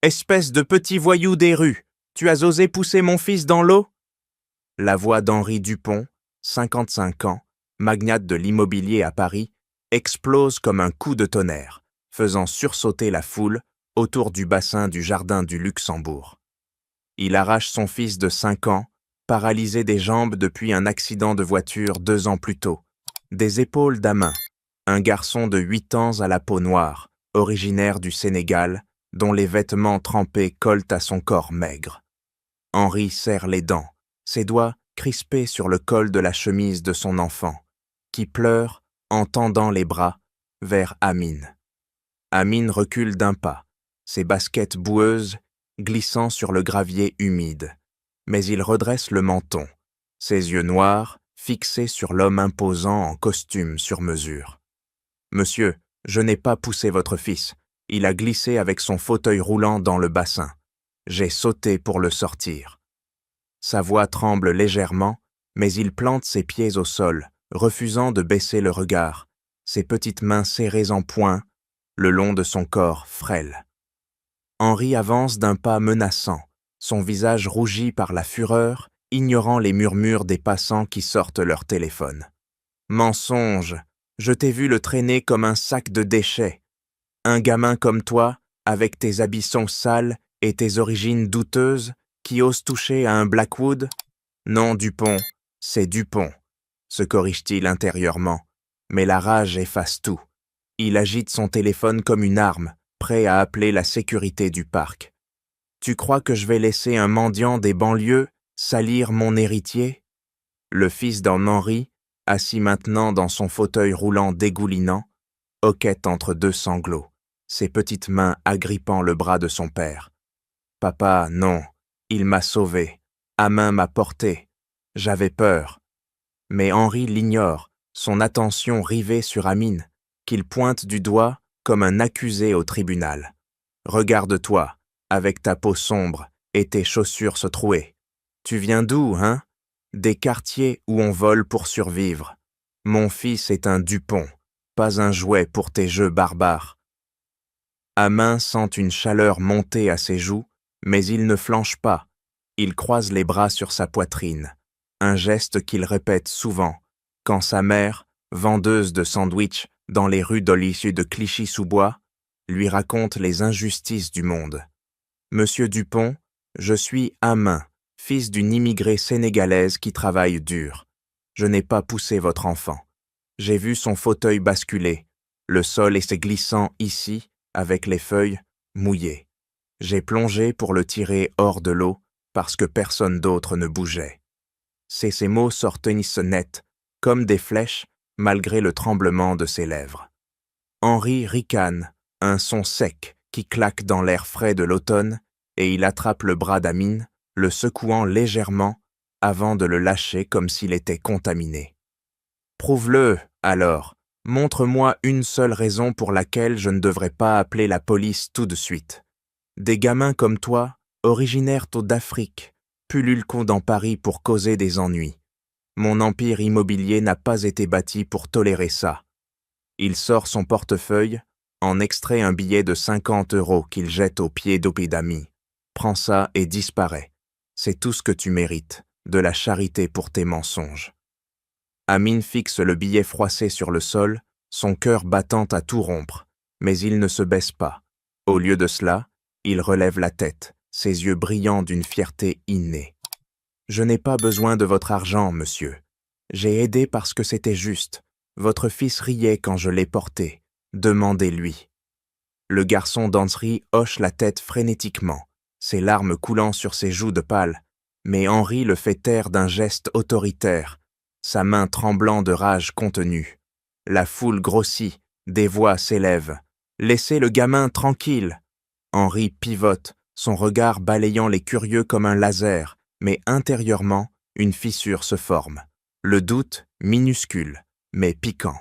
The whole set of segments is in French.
Espèce de petit voyou des rues, tu as osé pousser mon fils dans l'eau? La voix d'Henri Dupont, 55 ans, magnate de l'immobilier à Paris, explose comme un coup de tonnerre, faisant sursauter la foule autour du bassin du Jardin du Luxembourg. Il arrache son fils de 5 ans, paralysé des jambes depuis un accident de voiture 2 ans plus tôt, des épaules d'Amin, un garçon de 8 ans à la peau noire, originaire du Sénégal, dont les vêtements trempés collent à son corps maigre. Henri serre les dents, ses doigts crispés sur le col de la chemise de son enfant, qui pleure en tendant les bras vers Amine. Amine recule d'un pas, ses baskets boueuses glissant sur le gravier humide, mais il redresse le menton, ses yeux noirs fixés sur l'homme imposant en costume sur mesure. « Monsieur, je n'ai pas poussé votre fils. Il a glissé avec son fauteuil roulant dans le bassin. J'ai sauté pour le sortir. » Sa voix tremble légèrement, mais il plante ses pieds au sol, refusant de baisser le regard, ses petites mains serrées en poing, le long de son corps frêle. Henri avance d'un pas menaçant, son visage rougi par la fureur, ignorant les murmures des passants qui sortent leur téléphone. « Mensonge, je t'ai vu le traîner comme un sac de déchets. Un gamin comme toi, avec tes habits sales et tes origines douteuses, qui ose toucher à un Blackwood? Non, Dupont, c'est Dupont, se corrige-t-il intérieurement, mais la rage efface tout. Il agite son téléphone comme une arme, prêt à appeler la sécurité du parc. Tu crois que je vais laisser un mendiant des banlieues salir mon héritier? Le fils d'Henri, assis maintenant dans son fauteuil roulant dégoulinant, hoquette entre 2 sanglots, ses petites mains agrippant le bras de son père. « Papa, non, il m'a sauvé, Amin m'a porté, j'avais peur. » Mais Henri l'ignore, son attention rivée sur Amine, qu'il pointe du doigt comme un accusé au tribunal. « Regarde-toi, avec ta peau sombre et tes chaussures trouées. Tu viens d'où, hein? Des quartiers où on vole pour survivre. Mon fils est un Dupont, pas un jouet pour tes jeux barbares. » Amin sent une chaleur monter à ses joues, mais il ne flanche pas. Il croise les bras sur sa poitrine, un geste qu'il répète souvent, quand sa mère, vendeuse de sandwichs dans les rues d'Olissu de Clichy-sous-Bois, lui raconte les injustices du monde. « Monsieur Dupont, je suis Amin, fils d'une immigrée sénégalaise qui travaille dur. Je n'ai pas poussé votre enfant. J'ai vu son fauteuil basculer. Le sol est glissant ici, avec les feuilles mouillées. J'ai plongé pour le tirer hors de l'eau parce que personne d'autre ne bougeait. » Ces mots sortent net, comme des flèches, malgré le tremblement de ses lèvres. Henri ricane, un son sec qui claque dans l'air frais de l'automne, et il attrape le bras d'Amine, le secouant légèrement avant de le lâcher comme s'il était contaminé. « Prouve-le, alors. Montre-moi une seule raison pour laquelle je ne devrais pas appeler la police tout de suite. Des gamins comme toi, originaires d'Afrique, pullulent dans Paris pour causer des ennuis. Mon empire immobilier n'a pas été bâti pour tolérer ça. » Il sort son portefeuille, en extrait un billet de 50 € qu'il jette aux pieds d'Opidami. « Prends ça et disparaît. C'est tout ce que tu mérites, de la charité pour tes mensonges. » Amine fixe le billet froissé sur le sol, son cœur battant à tout rompre, mais il ne se baisse pas. Au lieu de cela, il relève la tête, ses yeux brillants d'une fierté innée. « Je n'ai pas besoin de votre argent, monsieur. J'ai aidé parce que c'était juste. Votre fils riait quand je l'ai porté. Demandez-lui. » Le garçon d'Henri hoche la tête frénétiquement, ses larmes coulant sur ses joues de pâle, mais Henri le fait taire d'un geste autoritaire, sa main tremblant de rage contenue. La foule grossit, des voix s'élèvent. « Laissez le gamin tranquille !» Henri pivote, son regard balayant les curieux comme un laser, mais intérieurement, une fissure se forme. Le doute, minuscule, mais piquant.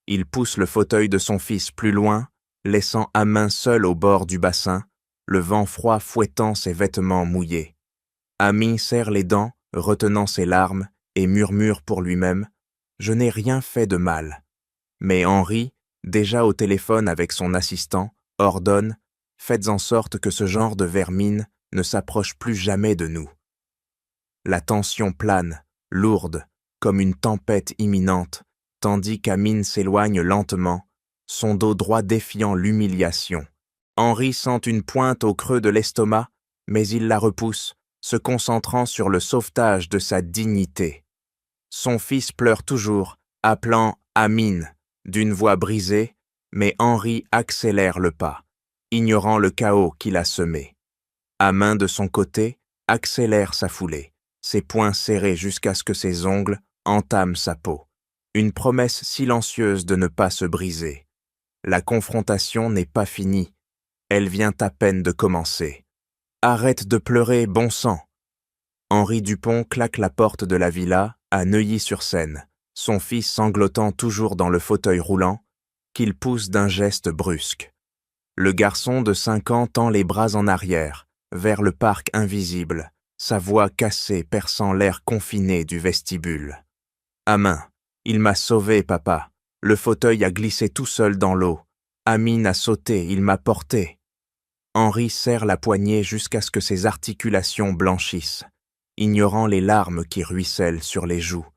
Il pousse le fauteuil de son fils plus loin, laissant Amin seul au bord du bassin, le vent froid fouettant ses vêtements mouillés. Ami serre les dents, retenant ses larmes, et murmure pour lui-même « Je n'ai rien fait de mal. » Mais Henri, déjà au téléphone avec son assistant, ordonne « Faites en sorte que ce genre de vermine ne s'approche plus jamais de nous. La tension plane, lourde, comme une tempête imminente, tandis qu'Amine s'éloigne lentement, son dos droit défiant l'humiliation. Henri sent une pointe au creux de l'estomac, mais il la repousse, se concentrant sur le sauvetage de sa dignité. Son fils pleure toujours, appelant Amine, d'une voix brisée, mais Henri accélère le pas, ignorant le chaos qu'il a semé. Amin, de son côté, accélère sa foulée, ses poings serrés jusqu'à ce que ses ongles entament sa peau. Une promesse silencieuse de ne pas se briser. La confrontation n'est pas finie. Elle vient à peine de commencer. Arrête de pleurer, bon sang. Henri Dupont claque la porte de la villa à Neuilly-sur-Seine, son fils sanglotant toujours dans le fauteuil roulant, qu'il pousse d'un geste brusque. Le garçon de 5 ans tend les bras en arrière, vers le parc invisible, sa voix cassée perçant l'air confiné du vestibule. « Amin, il m'a sauvé, papa. Le fauteuil a glissé tout seul dans l'eau. Amine a sauté, il m'a porté. » Henri serre la poignée jusqu'à ce que ses articulations blanchissent, ignorant les larmes qui ruissellent sur les joues.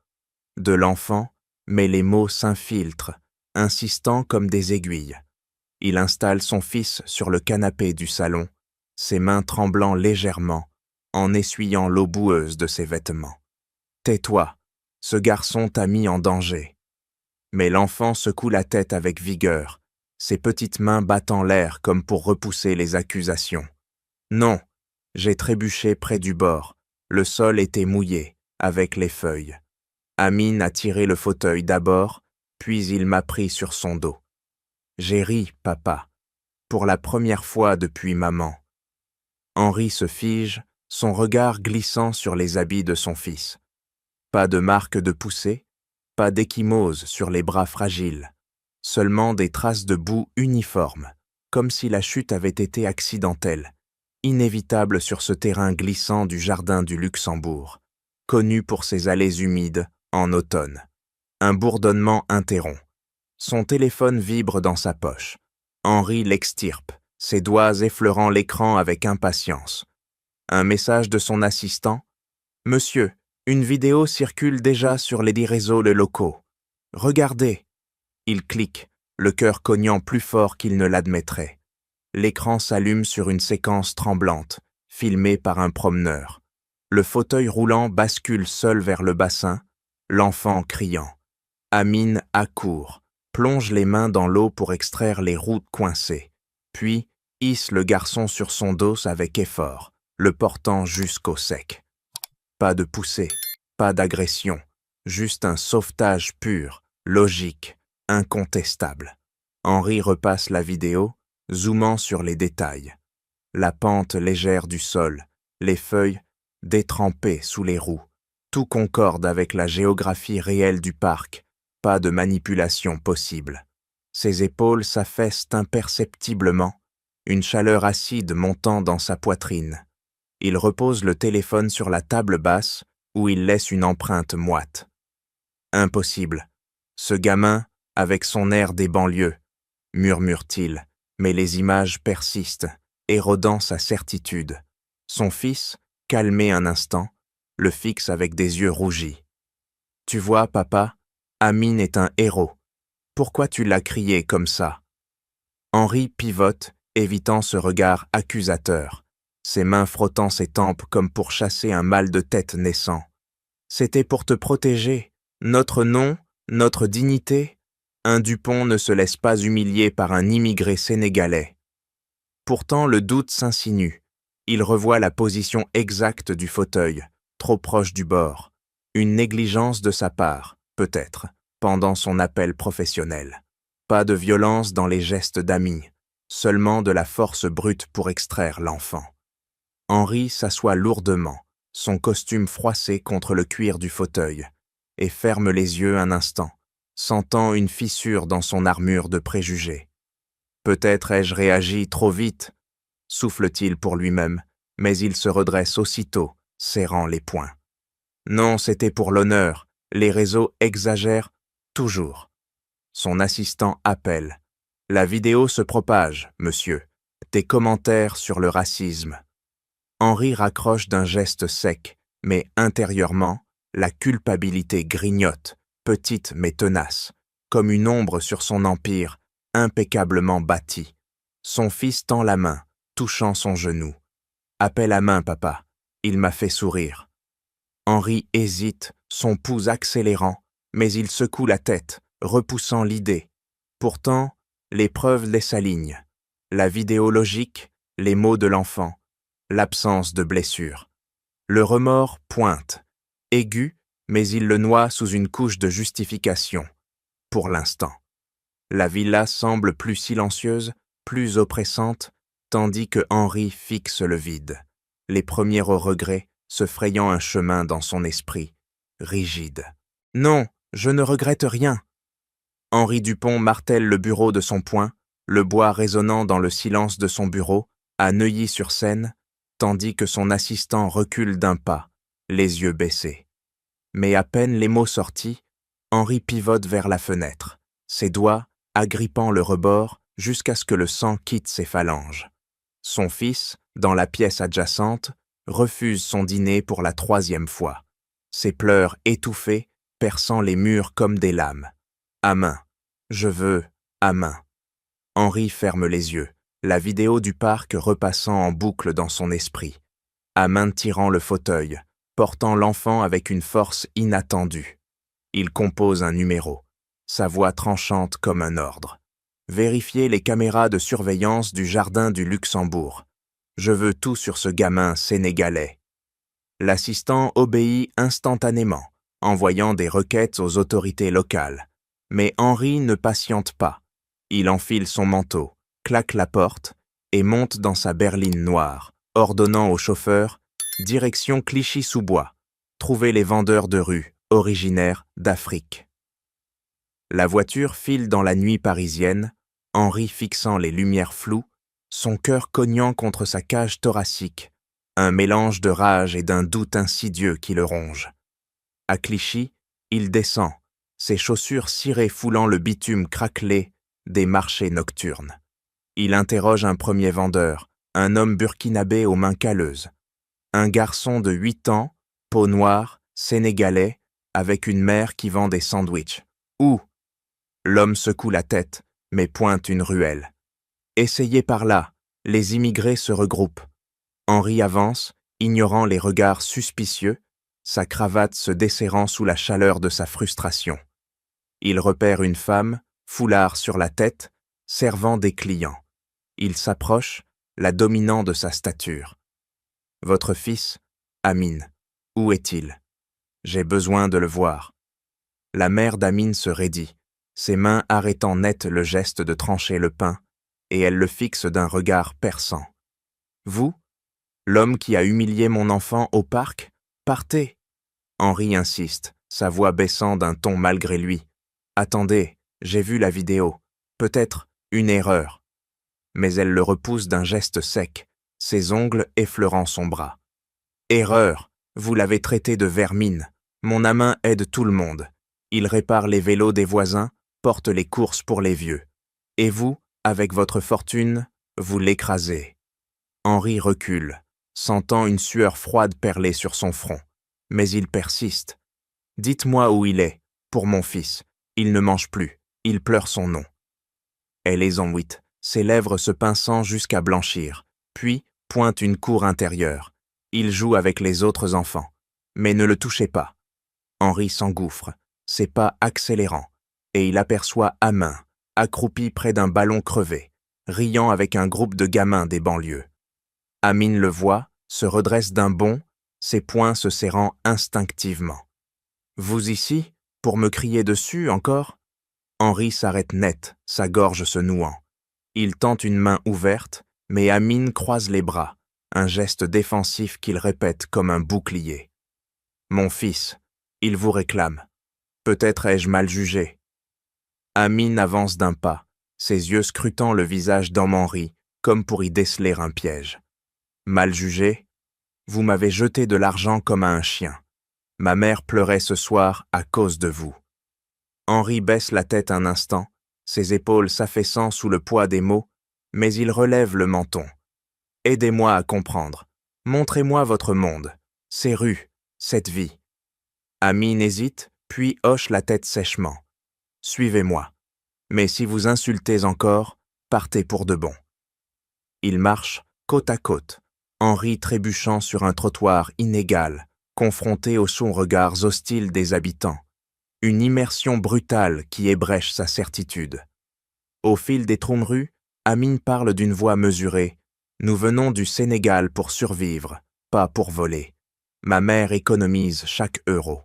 De l'enfant, mais les mots s'infiltrent, insistant comme des aiguilles. Il installe son fils sur le canapé du salon, ses mains tremblant légèrement, en essuyant l'eau boueuse de ses vêtements. « Tais-toi, ce garçon t'a mis en danger. » Mais l'enfant secoue la tête avec vigueur, ses petites mains battant l'air comme pour repousser les accusations. « Non, j'ai trébuché près du bord. Le sol était mouillé, avec les feuilles. Amine a tiré le fauteuil d'abord, puis il m'a pris sur son dos. J'ai ri, papa, pour la première fois depuis maman. » Henri se fige, son regard glissant sur les habits de son fils. Pas de marque de poussée, pas d'échymose sur les bras fragiles, seulement des traces de boue uniformes, comme si la chute avait été accidentelle, inévitable sur ce terrain glissant du jardin du Luxembourg, connu pour ses allées humides en automne. Un bourdonnement interrompt. Son téléphone vibre dans sa poche. Henri l'extirpe, ses doigts effleurant l'écran avec impatience. Un message de son assistant. « Monsieur, une vidéo circule déjà sur les 10 réseaux locaux. Regardez. » Il clique, le cœur cognant plus fort qu'il ne l'admettrait. L'écran s'allume sur une séquence tremblante, filmée par un promeneur. Le fauteuil roulant bascule seul vers le bassin, l'enfant criant. Amine accourt, plonge les mains dans l'eau pour extraire les roues coincées, puis hisse le garçon sur son dos avec effort, le portant jusqu'au sec. Pas de poussée, pas d'agression, juste un sauvetage pur, logique, incontestable. Henri repasse la vidéo, zoomant sur les détails. La pente légère du sol, les feuilles détrempées sous les roues. Tout concorde avec la géographie réelle du parc, pas de manipulation possible. Ses épaules s'affaissent imperceptiblement, une chaleur acide montant dans sa poitrine. Il repose le téléphone sur la table basse où il laisse une empreinte moite. Impossible. Ce gamin, avec son air des banlieues, murmure-t-il, mais les images persistent, érodant sa certitude. Son fils, calmé un instant, le fixe avec des yeux rougis. « Tu vois, papa, Amine est un héros. Pourquoi tu l'as crié comme ça ?» Henri pivote, évitant ce regard accusateur, ses mains frottant ses tempes comme pour chasser un mal de tête naissant. « C'était pour te protéger. Notre nom, notre dignité. Un Dupont ne se laisse pas humilier par un immigré sénégalais. » Pourtant, le doute s'insinue. Il revoit la position exacte du fauteuil, trop proche du bord. Une négligence de sa part, peut-être, pendant son appel professionnel. Pas de violence dans les gestes d'ami, seulement de la force brute pour extraire l'enfant. Henri s'assoit lourdement, son costume froissé contre le cuir du fauteuil, et ferme les yeux un instant, sentant une fissure dans son armure de préjugés. « Peut-être ai-je réagi trop vite », souffle-t-il pour lui-même, mais il se redresse aussitôt, serrant les poings. Non, c'était pour l'honneur, les réseaux exagèrent toujours. Son assistant appelle. « La vidéo se propage, monsieur. Tes commentaires sur le racisme. Henri raccroche d'un geste sec, mais intérieurement, la culpabilité grignote, petite mais tenace, comme une ombre sur son empire, impeccablement bâti. Son fils tend la main, touchant son genou. « Appelle à main, papa. Il m'a fait sourire. » Henri hésite, son pouls accélérant, mais il secoue la tête, repoussant l'idée. Pourtant, les preuves les s'alignent. La vidéo logique, les mots de l'enfant, l'absence de blessure. Le remords pointe, aigu, mais il le noie sous une couche de justification, pour l'instant. La villa semble plus silencieuse, plus oppressante, tandis que Henri fixe le vide, les premiers regrets se frayant un chemin dans son esprit, rigide. « Non, je ne regrette rien. » Henri Dupont martèle le bureau de son poing, le bois résonnant dans le silence de son bureau, à Neuilly-sur-Seine, tandis que son assistant recule d'un pas, les yeux baissés. Mais à peine les mots sortis, Henri pivote vers la fenêtre, ses doigts agrippant le rebord jusqu'à ce que le sang quitte ses phalanges. Son fils, dans la pièce adjacente, refuse son dîner pour la 3e fois, ses pleurs étouffés, perçant les murs comme des lames. À main. Je veux, à main. Henri ferme les yeux, la vidéo du parc repassant en boucle dans son esprit. À main tirant le fauteuil, portant l'enfant avec une force inattendue. Il compose un numéro, sa voix tranchante comme un ordre. Vérifiez les caméras de surveillance du jardin du Luxembourg. Je veux tout sur ce gamin sénégalais. L'assistant obéit instantanément, envoyant des requêtes aux autorités locales. Mais Henri ne patiente pas. Il enfile son manteau, claque la porte et monte dans sa berline noire, ordonnant au chauffeur « Direction Clichy-sous-Bois. Trouvez les vendeurs de rue, originaires d'Afrique. » La voiture file dans la nuit parisienne, Henri fixant les lumières floues, son cœur cognant contre sa cage thoracique, un mélange de rage et d'un doute insidieux qui le ronge. À Clichy, il descend, ses chaussures cirées foulant le bitume craquelé des marchés nocturnes. Il interroge un premier vendeur, un homme burkinabé aux mains calleuses. Un garçon de 8 ans, peau noire, sénégalais, avec une mère qui vend des sandwichs. Où ? L'homme secoue la tête, mais pointe une ruelle. Essayez par là, les immigrés se regroupent. Henri avance, ignorant les regards suspicieux, sa cravate se desserrant sous la chaleur de sa frustration. Il repère une femme, foulard sur la tête, servant des clients. Il s'approche, la dominant de sa stature. « Votre fils, Amine, où est-il ? J'ai besoin de le voir. » La mère d'Amine se raidit, ses mains arrêtant net le geste de trancher le pain, et elle le fixe d'un regard perçant. « Vous, l'homme qui a humilié mon enfant au parc, partez !» Henri insiste, sa voix baissant d'un ton malgré lui. « Attendez, j'ai vu la vidéo. Peut-être une erreur. » Mais elle le repousse d'un geste sec, ses ongles effleurant son bras. « Erreur, vous l'avez traité de vermine. Mon amant aide tout le monde. Il répare les vélos des voisins, porte les courses pour les vieux. Et vous, avec votre fortune, vous l'écrasez. » Henri recule, sentant une sueur froide perler sur son front. Mais il persiste. « Dites-moi où il est, pour mon fils. Il ne mange plus, il pleure son nom. » Elle exsanguite, ses lèvres se pinçant jusqu'à blanchir, puis pointe une cour intérieure. Il joue avec les autres enfants. Mais ne le touchez pas. Henri s'engouffre, ses pas accélérant, et il aperçoit Amin, accroupi près d'un ballon crevé, riant avec un groupe de gamins des banlieues. Amine le voit, se redresse d'un bond, ses poings se serrant instinctivement. « Vous ici, pour me crier dessus encore ?» Henri s'arrête net, sa gorge se nouant. Il tente une main ouverte, mais Amine croise les bras, un geste défensif qu'il répète comme un bouclier. « Mon fils, il vous réclame. Peut-être ai-je mal jugé. » Amine avance d'un pas, ses yeux scrutant le visage d'Henri, comme pour y déceler un piège. « Mal jugé ? Vous m'avez jeté de l'argent comme à un chien. Ma mère pleurait ce soir à cause de vous. » Henri baisse la tête un instant, ses épaules s'affaissant sous le poids des mots, mais il relève le menton. Aidez-moi à comprendre. Montrez-moi votre monde, ces rues, cette vie. Amine hésite, puis hoche la tête sèchement. Suivez-moi. Mais si vous insultez encore, partez pour de bon. Ils marchent côte à côte, Henri trébuchant sur un trottoir inégal, confronté aux sourds regards hostiles des habitants. Une immersion brutale qui ébrèche sa certitude. Au fil des troncs-rues, Amine parle d'une voix mesurée. Nous venons du Sénégal pour survivre, pas pour voler. Ma mère économise chaque euro.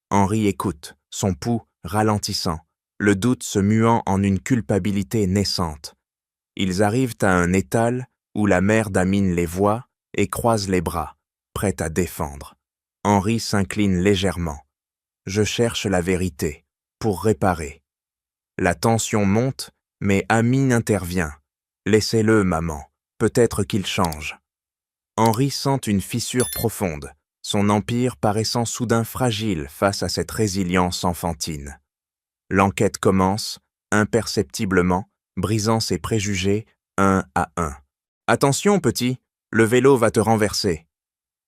Henri écoute, son pouls ralentissant, le doute se muant en une culpabilité naissante. Ils arrivent à un étal où la mère d'Amine les voit et croise les bras, prête à défendre. Henri s'incline légèrement. Je cherche la vérité, pour réparer. La tension monte, mais Amine intervient. Laissez-le, maman, peut-être qu'il change. Henri sent une fissure profonde, son empire paraissant soudain fragile face à cette résilience enfantine. L'enquête commence, imperceptiblement, brisant ses préjugés un à un. Attention, petit, le vélo va te renverser.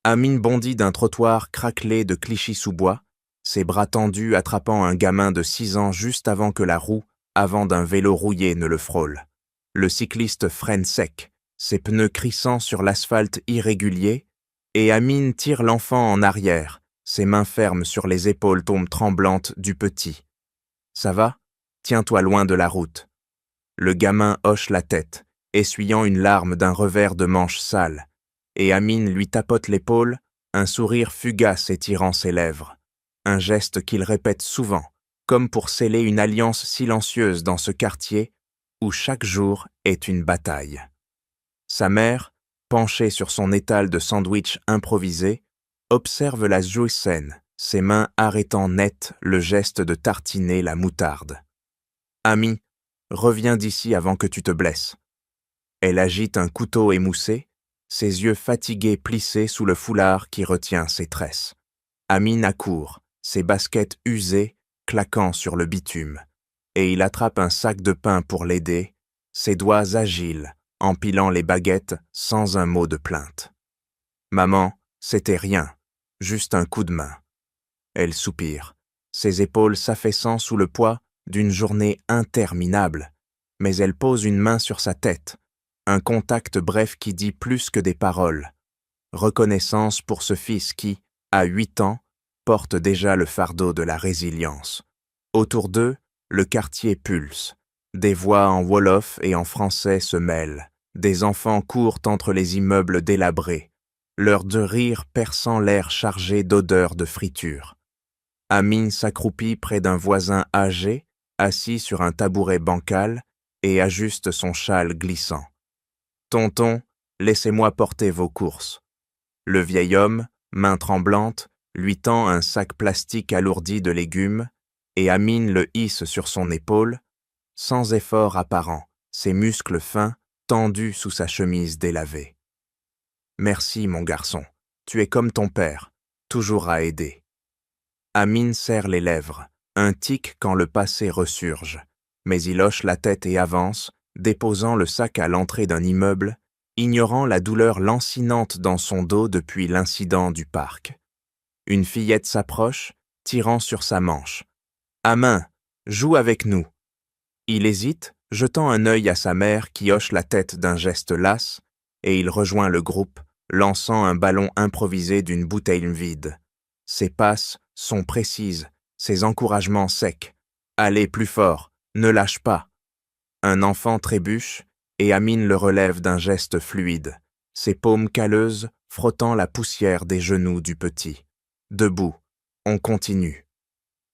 Amine bondit d'un trottoir craquelé de Clichy-sous-Bois, ses bras tendus attrapant un gamin de 6 ans juste avant que la roue, avant d'un vélo rouillé, ne le frôle. Le cycliste freine sec, ses pneus crissant sur l'asphalte irrégulier, et Amine tire l'enfant en arrière, ses mains fermes sur les épaules tombent tremblantes du petit. « Ça va ? Tiens-toi loin de la route. » Le gamin hoche la tête, essuyant une larme d'un revers de manche sale, et Amine lui tapote l'épaule, un sourire fugace étirant ses lèvres. Un geste qu'il répète souvent, comme pour sceller une alliance silencieuse dans ce quartier où chaque jour est une bataille. Sa mère, penchée sur son étal de sandwich improvisé, observe la scène, ses mains arrêtant net le geste de tartiner la moutarde. « Ami, reviens d'ici avant que tu te blesses. » Elle agite un couteau émoussé, ses yeux fatigués plissés sous le foulard qui retient ses tresses. Amine accourt, ses baskets usées, claquant sur le bitume, et il attrape un sac de pain pour l'aider, ses doigts agiles, empilant les baguettes sans un mot de plainte. « Maman, c'était rien, juste un coup de main. » Elle soupire, ses épaules s'affaissant sous le poids d'une journée interminable, mais elle pose une main sur sa tête, un contact bref qui dit plus que des paroles. Reconnaissance pour ce fils qui, à 8 ans, porte déjà le fardeau de la résilience. Autour d'eux, le quartier pulse. Des voix en wolof et en français se mêlent. Des enfants courent entre les immeubles délabrés, leurs deux rires perçant l'air chargé d'odeurs de friture. Amine s'accroupit près d'un voisin âgé, assis sur un tabouret bancal, et ajuste son châle glissant. « Tonton, laissez-moi porter vos courses. » Le vieil homme, main tremblante, lui tend un sac plastique alourdi de légumes, et Amine le hisse sur son épaule, sans effort apparent, ses muscles fins tendus sous sa chemise délavée. « Merci, mon garçon, tu es comme ton père, toujours à aider. » Amine serre les lèvres, un tic quand le passé ressurge, mais il hoche la tête et avance, déposant le sac à l'entrée d'un immeuble, ignorant la douleur lancinante dans son dos depuis l'incident du parc. Une fillette s'approche, tirant sur sa manche. « Amin, joue avec nous. » Il hésite, jetant un œil à sa mère qui hoche la tête d'un geste las, et il rejoint le groupe, lançant un ballon improvisé d'une bouteille vide. Ses passes sont précises, ses encouragements secs. « Allez plus fort, ne lâche pas. » Un enfant trébuche, et Amine le relève d'un geste fluide, ses paumes calleuses frottant la poussière des genoux du petit. Debout, on continue.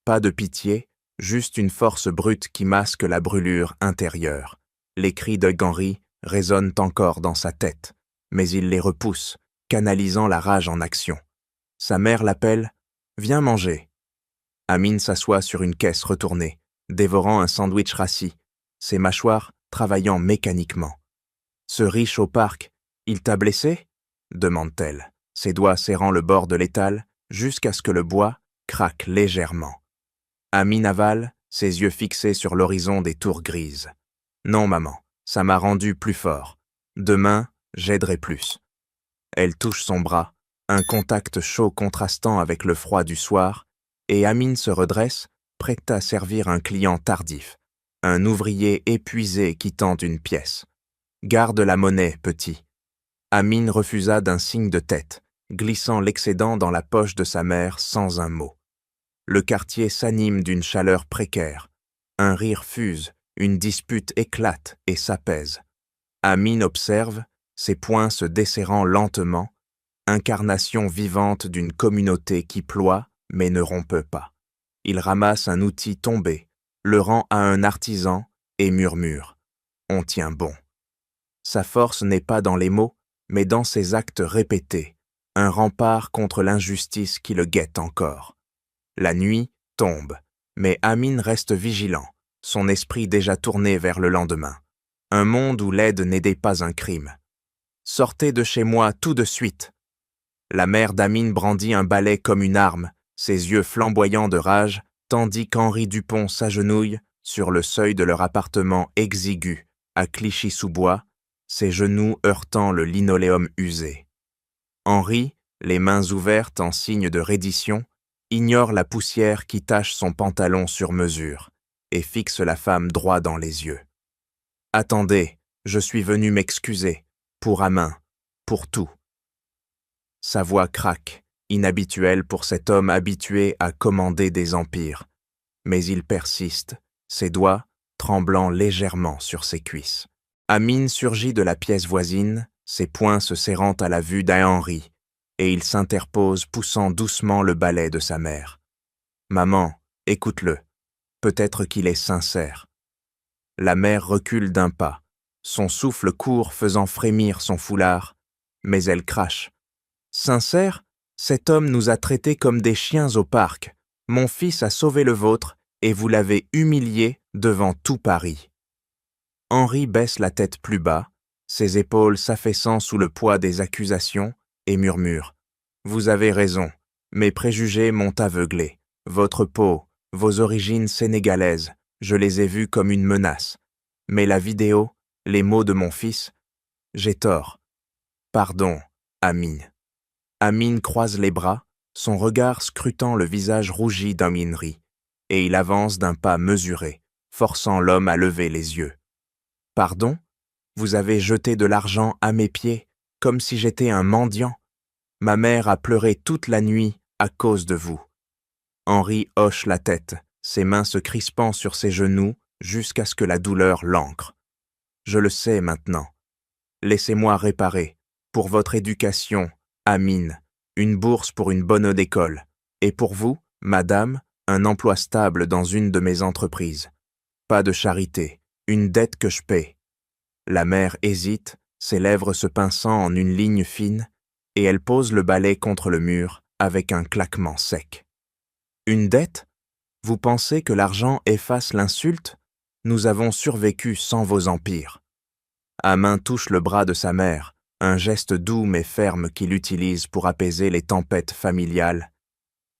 Pas de pitié, juste une force brute qui masque la brûlure intérieure. Les cris de Henri résonnent encore dans sa tête, mais il les repousse, canalisant la rage en action. Sa mère l'appelle « Viens manger ». Amine s'assoit sur une caisse retournée, dévorant un sandwich rassis, ses mâchoires travaillant mécaniquement. « Ce riche au parc, il t'a blessé ?» demande-t-elle, ses doigts serrant le bord de l'étal jusqu'à ce que le bois craque légèrement. Amine avale, ses yeux fixés sur l'horizon des tours grises. « Non, maman, Ça m'a rendu plus fort. Demain, j'aiderai plus. » Elle touche son bras, un contact chaud contrastant avec le froid du soir, et Amine se redresse, prête à servir un client tardif, un ouvrier épuisé qui tente une pièce. « Garde la monnaie, petit. » Amine refusa d'un signe de tête, glissant l'excédent dans la poche de sa mère sans un mot. Le quartier s'anime d'une chaleur précaire. Un rire fuse, une dispute éclate et s'apaise. Amine observe, ses poings se desserrant lentement, incarnation vivante d'une communauté qui ploie mais ne rompt pas. Il ramasse un outil tombé, le rend à un artisan et murmure « On tient bon ». Sa force n'est pas dans les mots, mais dans ses actes répétés, un rempart contre l'injustice qui le guette encore. La nuit tombe, mais Amine reste vigilant, son esprit déjà tourné vers le lendemain. Un monde où l'aide n'était pas un crime. « Sortez de chez moi tout de suite !» La mère d'Amine brandit un balai comme une arme, ses yeux flamboyants de rage, tandis qu'Henri Dupont s'agenouille sur le seuil de leur appartement exigu, à Clichy-sous-Bois, ses genoux heurtant le linoléum usé. Henri, les mains ouvertes en signe de reddition, ignore la poussière qui tache son pantalon sur mesure et fixe la femme droit dans les yeux. « Attendez, je suis venu m'excuser, pour Amin, pour tout. » Sa voix craque, inhabituelle pour cet homme habitué à commander des empires, mais il persiste, ses doigts tremblant légèrement sur ses cuisses. Amine surgit de la pièce voisine, ses poings se serrant à la vue d'Henri, et il s'interpose poussant doucement le balai de sa mère. « Maman, écoute-le, peut-être qu'il est sincère. » La mère recule d'un pas, son souffle court faisant frémir son foulard, mais elle crache. « Sincère, cet homme nous a traités comme des chiens au parc. Mon fils a sauvé le vôtre et vous l'avez humilié devant tout Paris. » Henri baisse la tête plus bas, ses épaules s'affaissant sous le poids des accusations, et murmure « Vous avez raison, mes préjugés m'ont aveuglé. Votre peau, vos origines sénégalaises, je les ai vues comme une menace. Mais la vidéo, les mots de mon fils, j'ai tort. Pardon, Amine. » Amine croise les bras, son regard scrutant le visage rougi d'Aminerie, et il avance d'un pas mesuré, forçant l'homme à lever les yeux. « Pardon? Vous avez jeté de l'argent à mes pieds, comme si j'étais un mendiant. Ma mère a pleuré toute la nuit à cause de vous. » Henri hoche la tête, ses mains se crispant sur ses genoux jusqu'à ce que la douleur l'ancre. « Je le sais maintenant. Laissez-moi réparer, pour votre éducation, Amine, une bourse pour une bonne école, et pour vous, madame, un emploi stable dans une de mes entreprises. Pas de charité, une dette que je paie. » La mère hésite, ses lèvres se pinçant en une ligne fine, et elle pose le balai contre le mur avec un claquement sec. « Une dette? Vous pensez que l'argent efface l'insulte? Nous avons survécu sans vos empires. » Amin touche le bras de sa mère, un geste doux mais ferme qu'il utilise pour apaiser les tempêtes familiales,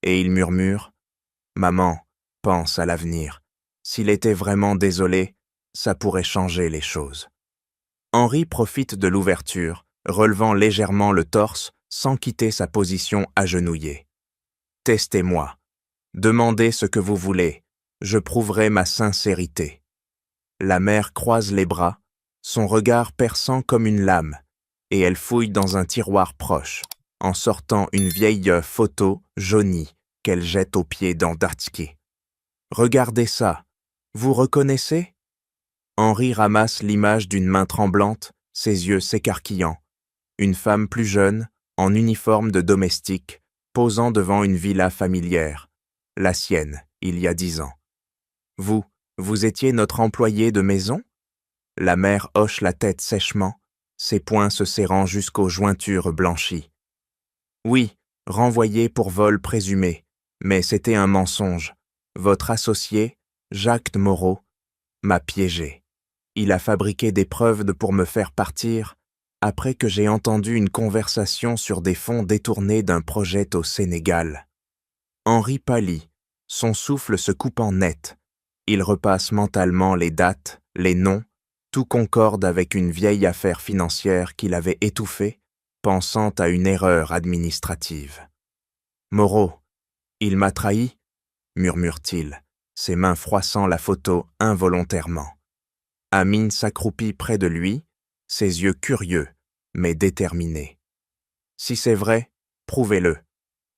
et il murmure « Maman, pense à l'avenir. S'il était vraiment désolé, ça pourrait changer les choses. » Henri profite de l'ouverture, relevant légèrement le torse sans quitter sa position agenouillée. « Testez-moi. Demandez ce que vous voulez. Je prouverai ma sincérité. » La mère croise les bras, son regard perçant comme une lame, et elle fouille dans un tiroir proche, en sortant une vieille photo jaunie qu'elle jette aux pieds d'Andartsky. « Regardez ça. Vous reconnaissez ?» Henri ramasse l'image d'une main tremblante, ses yeux s'écarquillant. Une femme plus jeune, en uniforme de domestique, posant devant une villa familière, la sienne, il y a 10 ans. « Vous étiez notre employé de maison ?» La mère hoche la tête sèchement, ses poings se serrant jusqu'aux jointures blanchies. « Oui, renvoyé pour vol présumé, mais c'était un mensonge. Votre associé, Jacques Moreau, m'a piégé. Il a fabriqué des preuves pour me faire partir après que j'ai entendu une conversation sur des fonds détournés d'un projet au Sénégal. » Henri pâlit, son souffle se coupant net. Il repasse mentalement les dates, les noms, Tout concorde avec une vieille affaire financière qu'il avait étouffée, pensant à une erreur administrative. « Moreau, il m'a trahi ?» murmure-t-il, ses mains froissant la photo involontairement. Amin s'accroupit près de lui, ses yeux curieux, mais déterminés. « Si c'est vrai, prouvez-le.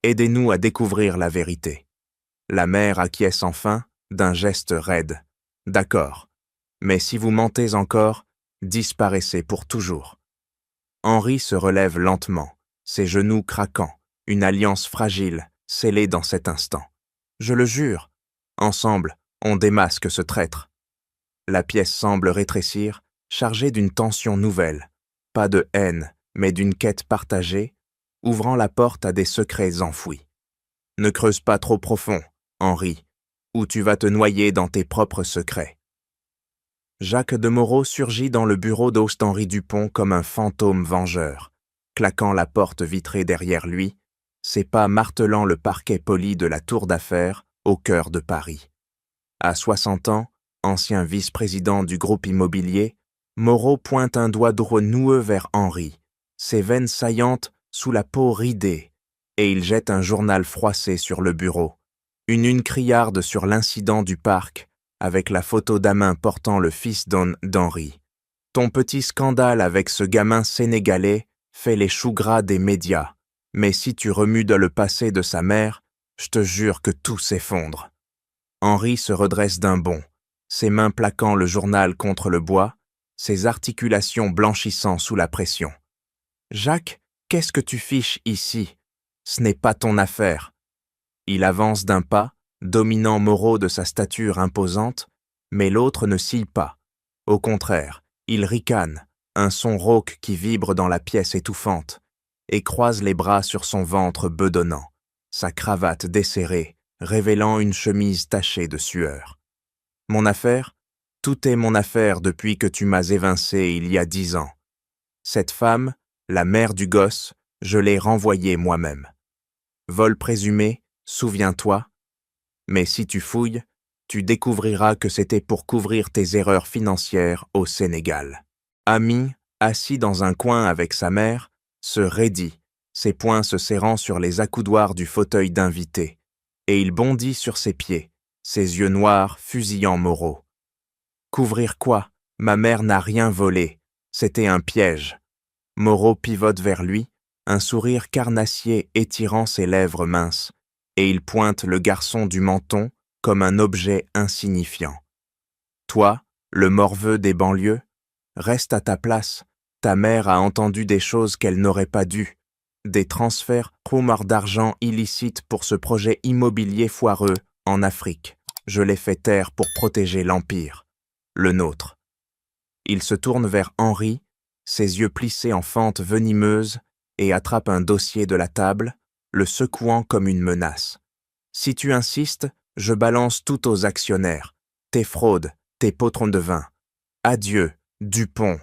Aidez-nous à découvrir la vérité. » La mère acquiesce enfin, d'un geste raide. « D'accord. Mais si vous mentez encore, disparaissez pour toujours. » Henri se relève lentement, ses genoux craquant, une alliance fragile, scellée dans cet instant. « Je le jure. Ensemble, on démasque ce traître. » La pièce semble rétrécir, chargée d'une tension nouvelle. Pas de haine, mais d'une quête partagée, ouvrant la porte à des secrets enfouis. Ne creuse pas trop profond, Henri, ou tu vas te noyer dans tes propres secrets. Jacques de Moreau surgit dans le bureau d'Auguste-Henri Dupont comme un fantôme vengeur, claquant la porte vitrée derrière lui, ses pas martelant le parquet poli de la tour d'affaires au cœur de Paris. À 60 ans, ancien vice-président du groupe immobilier, Moreau pointe un doigt droit noueux vers Henri, ses veines saillantes sous la peau ridée, et il jette un journal froissé sur le bureau, une criarde sur l'incident du parc, avec la photo d'Amin portant le fils d'Henri. Ton petit scandale avec ce gamin sénégalais fait les choux gras des médias, mais si tu remues dans le passé de sa mère, je te jure que tout s'effondre. Henri se redresse d'un bond, ses mains plaquant le journal contre le bois, ses articulations blanchissant sous la pression. « Jacques, qu'est-ce que tu fiches ici? Ce n'est pas ton affaire. » Il avance d'un pas, dominant Moreau de sa stature imposante, mais l'autre ne scie pas. Au contraire, il ricane, un son rauque qui vibre dans la pièce étouffante, et croise les bras sur son ventre bedonnant, sa cravate desserrée, révélant une chemise tachée de sueur. « Mon affaire? Tout est mon affaire depuis que tu m'as évincé il y a 10 ans. Cette femme, la mère du gosse, je l'ai renvoyée moi-même. Vol présumé, souviens-toi. Mais si tu fouilles, tu découvriras que c'était pour couvrir tes erreurs financières au Sénégal. » Ami, assis dans un coin avec sa mère, se raidit, ses poings se serrant sur les accoudoirs du fauteuil d'invité, et il bondit sur ses pieds, ses yeux noirs fusillant Moreau. « Couvrir quoi? Ma mère n'a rien volé. C'était un piège. » Moreau pivote vers lui, un sourire carnassier étirant ses lèvres minces, et il pointe le garçon du menton comme un objet insignifiant. « Toi, le morveux des banlieues, reste à ta place. Ta mère a entendu des choses qu'elle n'aurait pas dû. Des transferts d'argent illicites pour ce projet immobilier foireux en Afrique. Je l'ai fait taire pour protéger l'Empire. Le nôtre. » Il se tourne vers Henri, ses yeux plissés en fente venimeuse, et attrape un dossier de la table, le secouant comme une menace. « Si tu insistes, je balance tout aux actionnaires. Tes fraudes, tes potrons de vin. Adieu, Dupont. »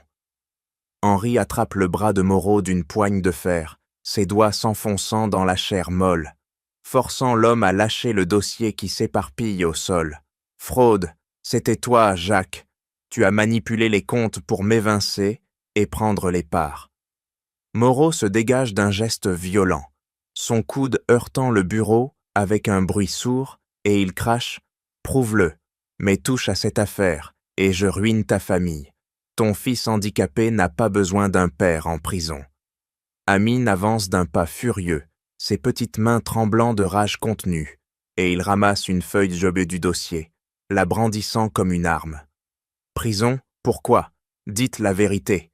Henri attrape le bras de Moreau d'une poigne de fer, ses doigts s'enfonçant dans la chair molle, forçant l'homme à lâcher le dossier qui s'éparpille au sol. « Fraude, c'était toi, Jacques. Tu as manipulé les comptes pour m'évincer et prendre les parts. » Moreau se dégage d'un geste violent, son coude heurtant le bureau avec un bruit sourd, et il crache « Prouve-le, mais touche à cette affaire, et je ruine ta famille. Ton fils handicapé n'a pas besoin d'un père en prison. » Amin avance d'un pas furieux, ses petites mains tremblant de rage contenue, et il ramasse une feuille jobée du dossier, la brandissant comme une arme. « Prison? Pourquoi? Dites la vérité. »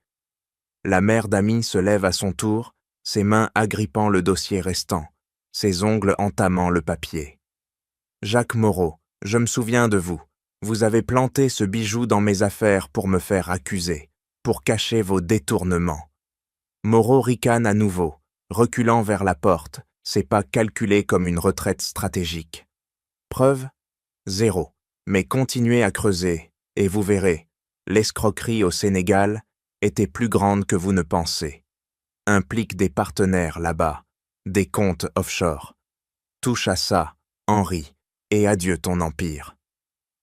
La mère d'Amin se lève à son tour, ses mains agrippant le dossier restant, ses ongles entamant le papier. « Jacques Moreau, je me souviens de vous. Vous avez planté ce bijou dans mes affaires pour me faire accuser, pour cacher vos détournements. » Moreau ricane à nouveau, reculant vers la porte, ses pas calculés comme une retraite stratégique. Preuve? Zéro. Mais continuez à creuser, et vous verrez, l'escroquerie au Sénégal était plus grande que vous ne pensez. Implique des partenaires là-bas, des comptes offshore. Touche à ça, Henri, et adieu ton empire.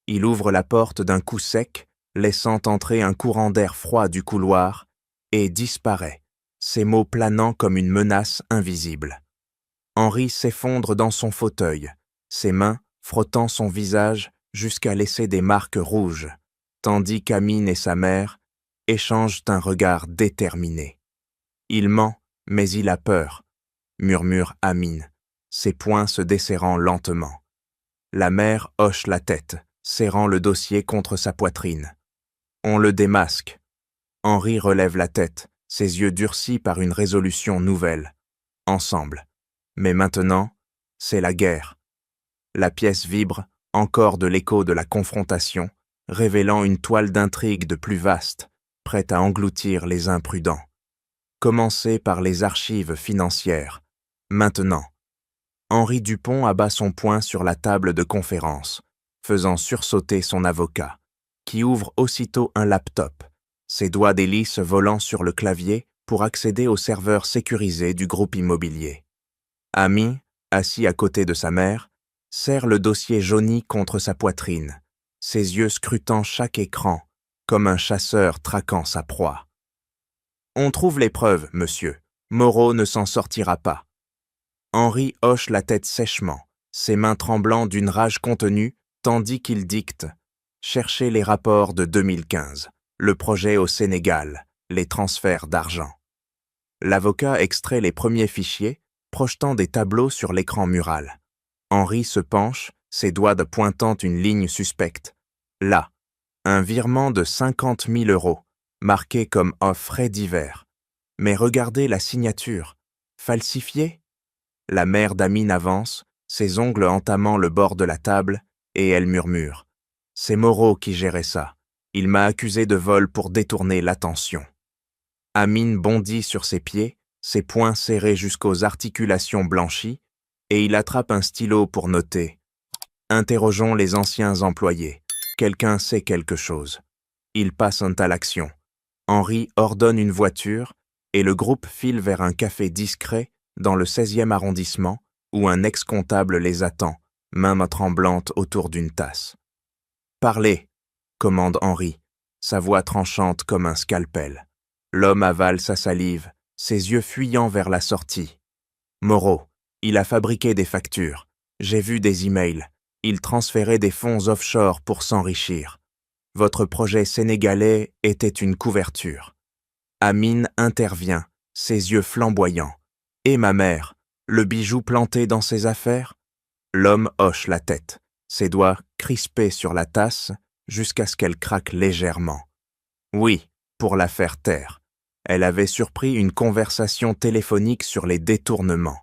Il ouvre la porte d'un coup sec, laissant entrer un courant d'air froid du couloir, et disparaît, ses mots planant comme une menace invisible. Henri s'effondre dans son fauteuil, ses mains frottant son visage jusqu'à laisser des marques rouges, tandis qu'Amine et sa mère échangent un regard déterminé. Il ment, mais il a peur, murmure Amine, ses poings se desserrant lentement. La mère hoche la tête, serrant le dossier contre sa poitrine. On le démasque. Henri relève la tête, ses yeux durcis par une résolution nouvelle. Ensemble. Mais maintenant, c'est la guerre. La pièce vibre, encore de l'écho de la confrontation, révélant une toile d'intrigue de plus vaste, prête à engloutir les imprudents. Commencez par les archives financières. Maintenant. Henri Dupont abat son poing sur la table de conférence, faisant sursauter son avocat, qui ouvre aussitôt un laptop, ses doigts d'hélice volant sur le clavier pour accéder au serveur sécurisé du groupe immobilier. Ami, assis à côté de sa mère, serre le dossier jauni contre sa poitrine, ses yeux scrutant chaque écran, comme un chasseur traquant sa proie. « On trouve les preuves, monsieur. Moreau ne s'en sortira pas. » Henri hoche la tête sèchement, ses mains tremblant d'une rage contenue, tandis qu'il dicte « Cherchez les rapports de 2015, le projet au Sénégal, les transferts d'argent. » L'avocat extrait les premiers fichiers, projetant des tableaux sur l'écran mural. Henri se penche, ses doigts pointant une ligne suspecte. Là, un virement de 50 000 €, marqué comme « frais divers ». Mais regardez la signature. Falsifiée? La mère d'Amine avance, ses ongles entamant le bord de la table, et elle murmure. C'est Moreau qui gérait ça. Il m'a accusé de vol pour détourner l'attention. Amine bondit sur ses pieds, ses poings serrés jusqu'aux articulations blanchies, et il attrape un stylo pour noter. Interrogeons les anciens employés. Quelqu'un sait quelque chose. Ils passent à l'action. Henri ordonne une voiture, et le groupe file vers un café discret dans le 16e arrondissement, où un ex-comptable les attend, main tremblante autour d'une tasse. « Parlez !» commande Henri, sa voix tranchante comme un scalpel. L'homme avale sa salive, ses yeux fuyant vers la sortie. « Moreau, il a fabriqué des factures. J'ai vu des emails. Il transférait des fonds offshore pour s'enrichir. Votre projet sénégalais était une couverture. » Amine intervient, ses yeux flamboyants. « Et ma mère, le bijou planté dans ses affaires ?» L'homme hoche la tête, ses doigts crispés sur la tasse jusqu'à ce qu'elle craque légèrement. Oui, pour la faire taire. Elle avait surpris une conversation téléphonique sur les détournements.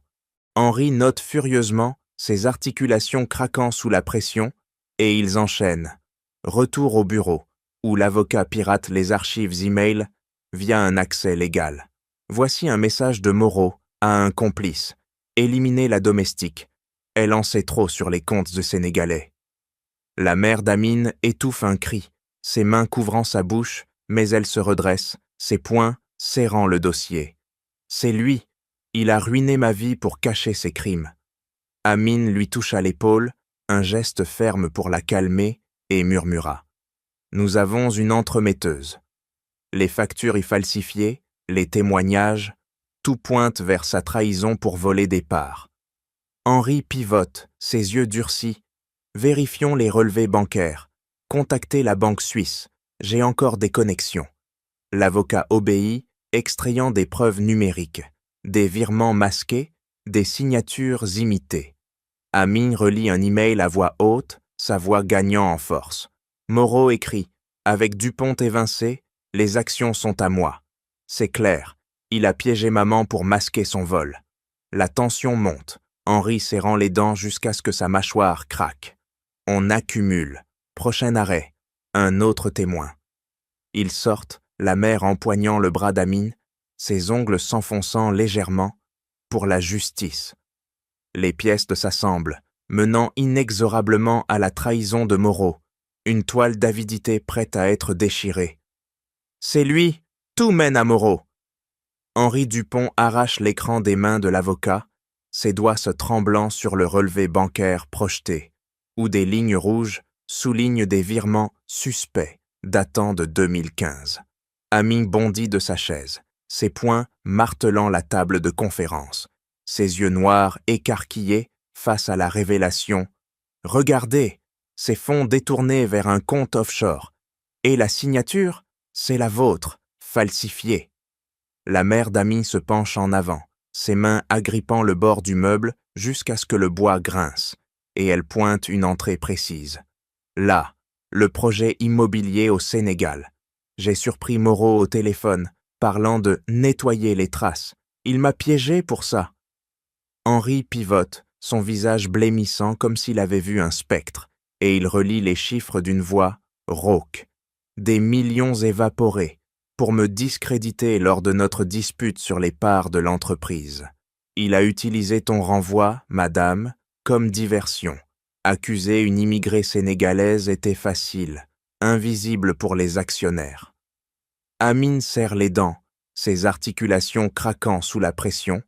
Henri note furieusement ses articulations craquant sous la pression et ils enchaînent. Retour au bureau, où l'avocat pirate les archives e-mail via un accès légal. Voici un message de Moreau à un complice. Éliminer la domestique. Elle en sait trop sur les comptes de Sénégalais. La mère d'Amine étouffe un cri, ses mains couvrant sa bouche, mais elle se redresse, ses poings serrant le dossier. C'est lui. Il a ruiné ma vie pour cacher ses crimes. Amine lui toucha l'épaule, un geste ferme pour la calmer, et murmura. Nous avons une entremetteuse. Les factures y falsifiées, les témoignages, tout pointe vers sa trahison pour voler des parts. Henri pivote, ses yeux durcis. Vérifions les relevés bancaires. Contactez la banque suisse. J'ai encore des connexions. L'avocat obéit, extrayant des preuves numériques, des virements masqués, des signatures imitées. Amine relit un email à voix haute, sa voix gagnant en force. Moreau écrit « Avec Dupont évincé, les actions sont à moi. C'est clair, il a piégé maman pour masquer son vol. » La tension monte, Henri serrant les dents jusqu'à ce que sa mâchoire craque. On accumule. Prochain arrêt. Un autre témoin. Ils sortent, la mère empoignant le bras d'Amine, ses ongles s'enfonçant légèrement, pour la justice. Les pièces s'assemblent, menant inexorablement à la trahison de Moreau, une toile d'avidité prête à être déchirée. C'est lui, tout mène à Moreau. Henri Dupont arrache l'écran des mains de l'avocat, ses doigts se tremblant sur le relevé bancaire projeté, où des lignes rouges soulignent des virements suspects datant de 2015. Amin bondit de sa chaise, ses poings martelant la table de conférence, ses yeux noirs écarquillés face à la révélation. Regardez, ces fonds détournés vers un compte offshore. Et la signature, c'est la vôtre, falsifiée. La mère d'Amin se penche en avant, ses mains agrippant le bord du meuble jusqu'à ce que le bois grince, et elle pointe une entrée précise. Là, le projet immobilier au Sénégal. J'ai surpris Moreau au téléphone, parlant de nettoyer les traces. Il m'a piégé pour ça. Henri pivote, son visage blêmissant comme s'il avait vu un spectre, et il relit les chiffres d'une voix rauque. Des millions évaporés, pour me discréditer lors de notre dispute sur les parts de l'entreprise. Il a utilisé ton renvoi, madame, comme diversion. Accuser une immigrée sénégalaise était facile, invisible pour les actionnaires. Amin serre les dents, ses articulations craquant sous la pression,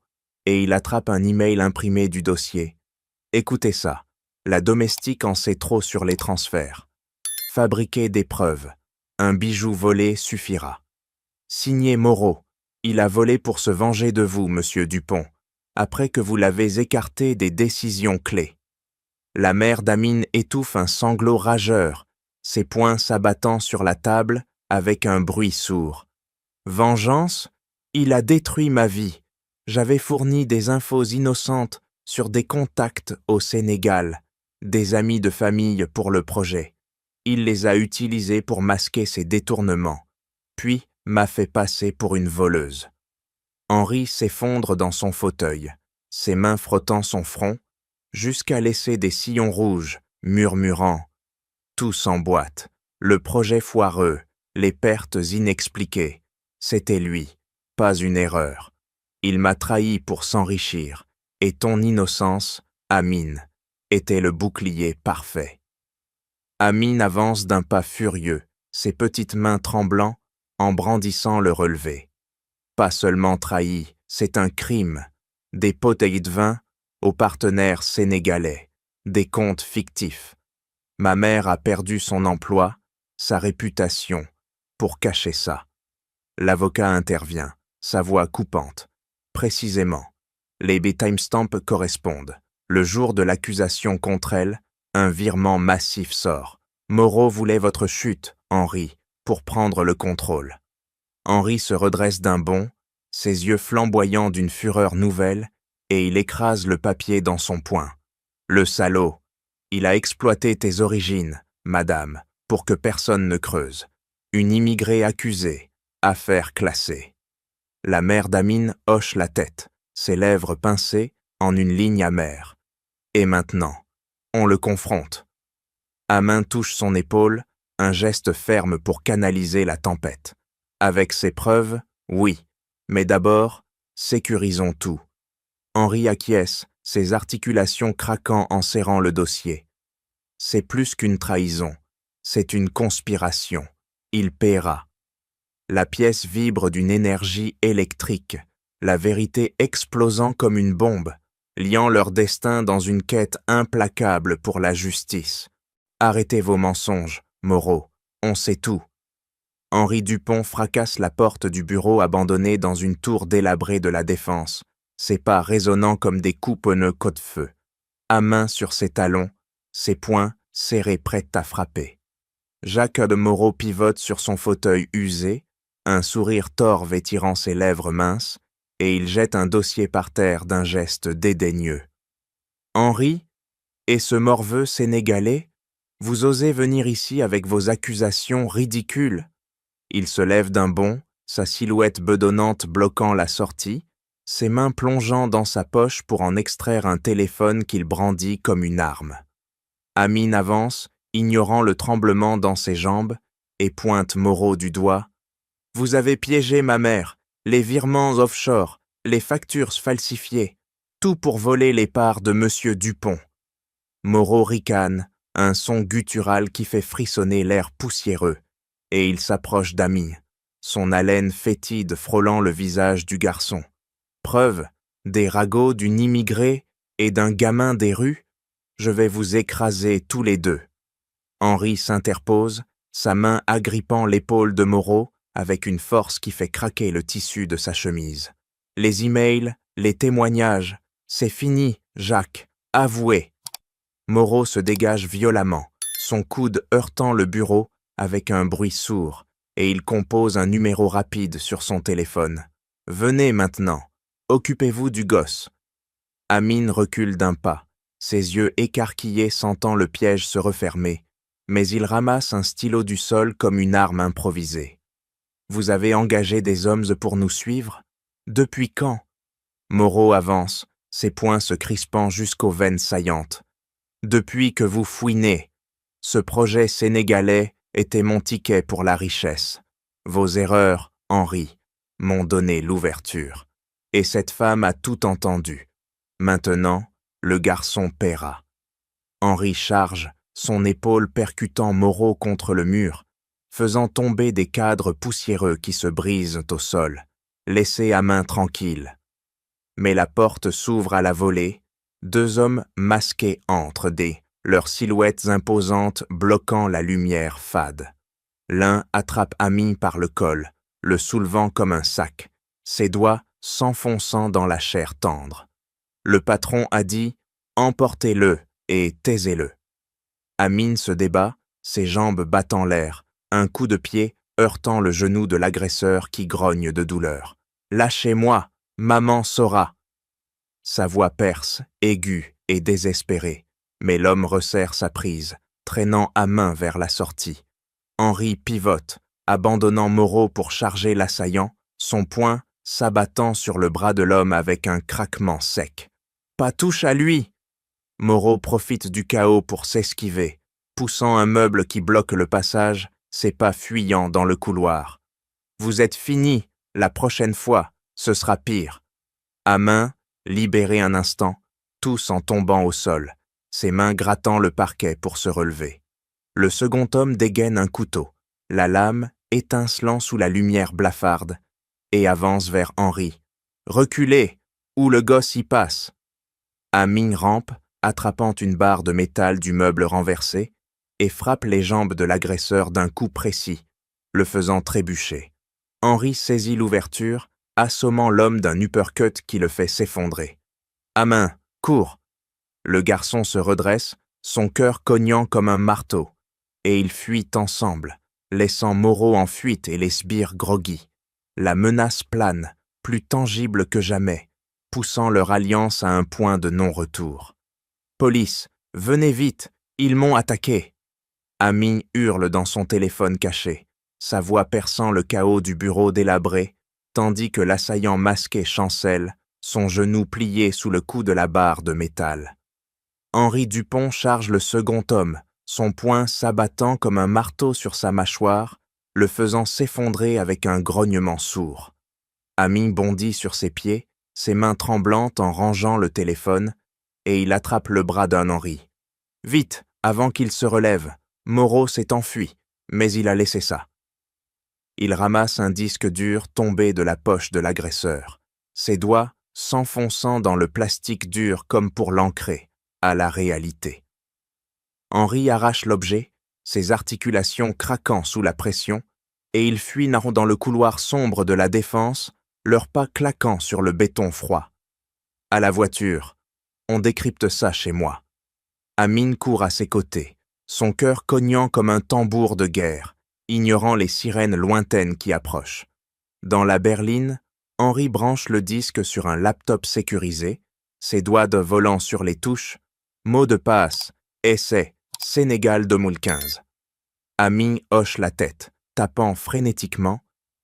et il attrape un email imprimé du dossier. Écoutez ça, la domestique en sait trop sur les transferts. Fabriquez des preuves, un bijou volé suffira. Signé Moreau, il a volé pour se venger de vous, monsieur Dupont, après que vous l'avez écarté des décisions clés. La mère d'Amin étouffe un sanglot rageur, ses poings s'abattant sur la table avec un bruit sourd. Vengeance, il a détruit ma vie. J'avais fourni des infos innocentes sur des contacts au Sénégal, des amis de famille pour le projet. Il les a utilisés pour masquer ses détournements, puis m'a fait passer pour une voleuse. Henri s'effondre dans son fauteuil, ses mains frottant son front, jusqu'à laisser des sillons rouges, murmurant « Tout s'emboîte, le projet foireux, les pertes inexpliquées. C'était lui, pas une erreur. Il m'a trahi pour s'enrichir, et ton innocence, Amin, était le bouclier parfait. » Amin avance d'un pas furieux, ses petites mains tremblant, en brandissant le relevé. Pas seulement trahi, c'est un crime. Des bouteilles de vin aux partenaires sénégalais, des comptes fictifs. Ma mère a perdu son emploi, sa réputation, pour cacher ça. L'avocat intervient, sa voix coupante. Précisément, les timestamps correspondent. Le jour de l'accusation contre elle, un virement massif sort. Moreau voulait votre chute, Henri, pour prendre le contrôle. Henri se redresse d'un bond, ses yeux flamboyants d'une fureur nouvelle, et il écrase le papier dans son poing. Le salaud, il a exploité tes origines, madame, pour que personne ne creuse. Une immigrée accusée, affaire classée. La mère d'Amin hoche la tête, ses lèvres pincées en une ligne amère. Et maintenant, on le confronte. Amin touche son épaule, un geste ferme pour canaliser la tempête. Avec ses preuves, oui, mais d'abord, sécurisons tout. Henri acquiesce, ses articulations craquant en serrant le dossier. C'est plus qu'une trahison, c'est une conspiration. Il paiera. La pièce vibre d'une énergie électrique, la vérité explosant comme une bombe, liant leur destin dans une quête implacable pour la justice. Arrêtez vos mensonges, Moreau, on sait tout. Henri Dupont fracasse la porte du bureau abandonné dans une tour délabrée de la Défense, ses pas résonnant comme des coups pneus côte-feu. À main sur ses talons, ses poings serrés prêts à frapper. Jacques de Moreau pivote sur son fauteuil usé, un sourire torve étirant ses lèvres minces, et il jette un dossier par terre d'un geste dédaigneux. Henri, et ce morveux sénégalais, vous osez venir ici avec vos accusations ridicules. Il se lève d'un bond, sa silhouette bedonnante bloquant la sortie, ses mains plongeant dans sa poche pour en extraire un téléphone qu'il brandit comme une arme. Amin avance, ignorant le tremblement dans ses jambes, et pointe Moreau du doigt. « Vous avez piégé ma mère, les virements offshore, les factures falsifiées, tout pour voler les parts de monsieur Dupont. » Moreau ricane, un son guttural qui fait frissonner l'air poussiéreux, et il s'approche d'Amin, son haleine fétide frôlant le visage du garçon. Preuve, des ragots d'une immigrée et d'un gamin des rues, je vais vous écraser tous les deux. Henri s'interpose, sa main agrippant l'épaule de Moreau avec une force qui fait craquer le tissu de sa chemise. Les emails, les témoignages, c'est fini, Jacques, avouez. Moreau se dégage violemment, son coude heurtant le bureau avec un bruit sourd, et il compose un numéro rapide sur son téléphone. Venez maintenant, occupez-vous du gosse. Amine recule d'un pas, ses yeux écarquillés sentant le piège se refermer, mais il ramasse un stylo du sol comme une arme improvisée. Vous avez engagé des hommes pour nous suivre? Depuis quand? Moreau avance, ses poings se crispant jusqu'aux veines saillantes. Depuis que vous fouinez, ce projet sénégalais était mon ticket pour la richesse. Vos erreurs, Henri, m'ont donné l'ouverture. Et cette femme a tout entendu. Maintenant, le garçon paiera. Henri charge, son épaule percutant Moreau contre le mur, faisant tomber des cadres poussiéreux qui se brisent au sol, laissés à main tranquille. Mais la porte s'ouvre à la volée, deux hommes masqués entrent leurs silhouettes imposantes bloquant la lumière fade. L'un attrape Ami par le col, le soulevant comme un sac, ses doigts s'enfonçant dans la chair tendre. Le patron a dit « Emportez-le et taisez-le ». Amine se débat, ses jambes battant l'air, un coup de pied heurtant le genou de l'agresseur qui grogne de douleur. « Lâchez-moi, maman saura ». Sa voix perce, aiguë et désespérée, mais l'homme resserre sa prise, traînant à main vers la sortie. Henri pivote, abandonnant Moreau pour charger l'assaillant, son poing s'abattant sur le bras de l'homme avec un craquement sec. « Pas touche à lui !» Moreau profite du chaos pour s'esquiver, poussant un meuble qui bloque le passage, ses pas fuyant dans le couloir. « Vous êtes fini, la prochaine fois, ce sera pire. » À main, libéré un instant, tous en tombant au sol, ses mains grattant le parquet pour se relever. Le second homme dégaine un couteau, la lame étincelant sous la lumière blafarde, et avance vers Henri. « Reculez, ou le gosse y passe !» Amine rampe, attrapant une barre de métal du meuble renversé, et frappe les jambes de l'agresseur d'un coup précis, le faisant trébucher. Henri saisit l'ouverture, assommant l'homme d'un uppercut qui le fait s'effondrer. « À main, cours !» Le garçon se redresse, son cœur cognant comme un marteau, et ils fuient ensemble, laissant Moreau en fuite et les sbires groggy. La menace plane, plus tangible que jamais, poussant leur alliance à un point de non-retour. « Police, venez vite, ils m'ont attaqué !» Ami hurle dans son téléphone caché, sa voix perçant le chaos du bureau délabré, tandis que l'assaillant masqué chancelle, son genou plié sous le coup de la barre de métal. Henri Dupont charge le second homme, son poing s'abattant comme un marteau sur sa mâchoire, le faisant s'effondrer avec un grognement sourd. Ami bondit sur ses pieds, ses mains tremblantes en rangeant le téléphone, et il attrape le bras d'un Henri. « Vite, avant qu'il se relève, Moreau s'est enfui, mais il a laissé ça. » Il ramasse un disque dur tombé de la poche de l'agresseur, ses doigts s'enfonçant dans le plastique dur comme pour l'ancrer à la réalité. Henri arrache l'objet, ses articulations craquant sous la pression, et il fuit dans le couloir sombre de la défense, leurs pas claquant sur le béton froid. À la voiture, on décrypte ça chez moi. Amine court à ses côtés, son cœur cognant comme un tambour de guerre, ignorant les sirènes lointaines qui approchent. Dans la berline, Henri branche le disque sur un laptop sécurisé, ses doigts de volant sur les touches, mot de passe, essai, Sénégal 2015. Ami hoche la tête, tapant frénétiquement,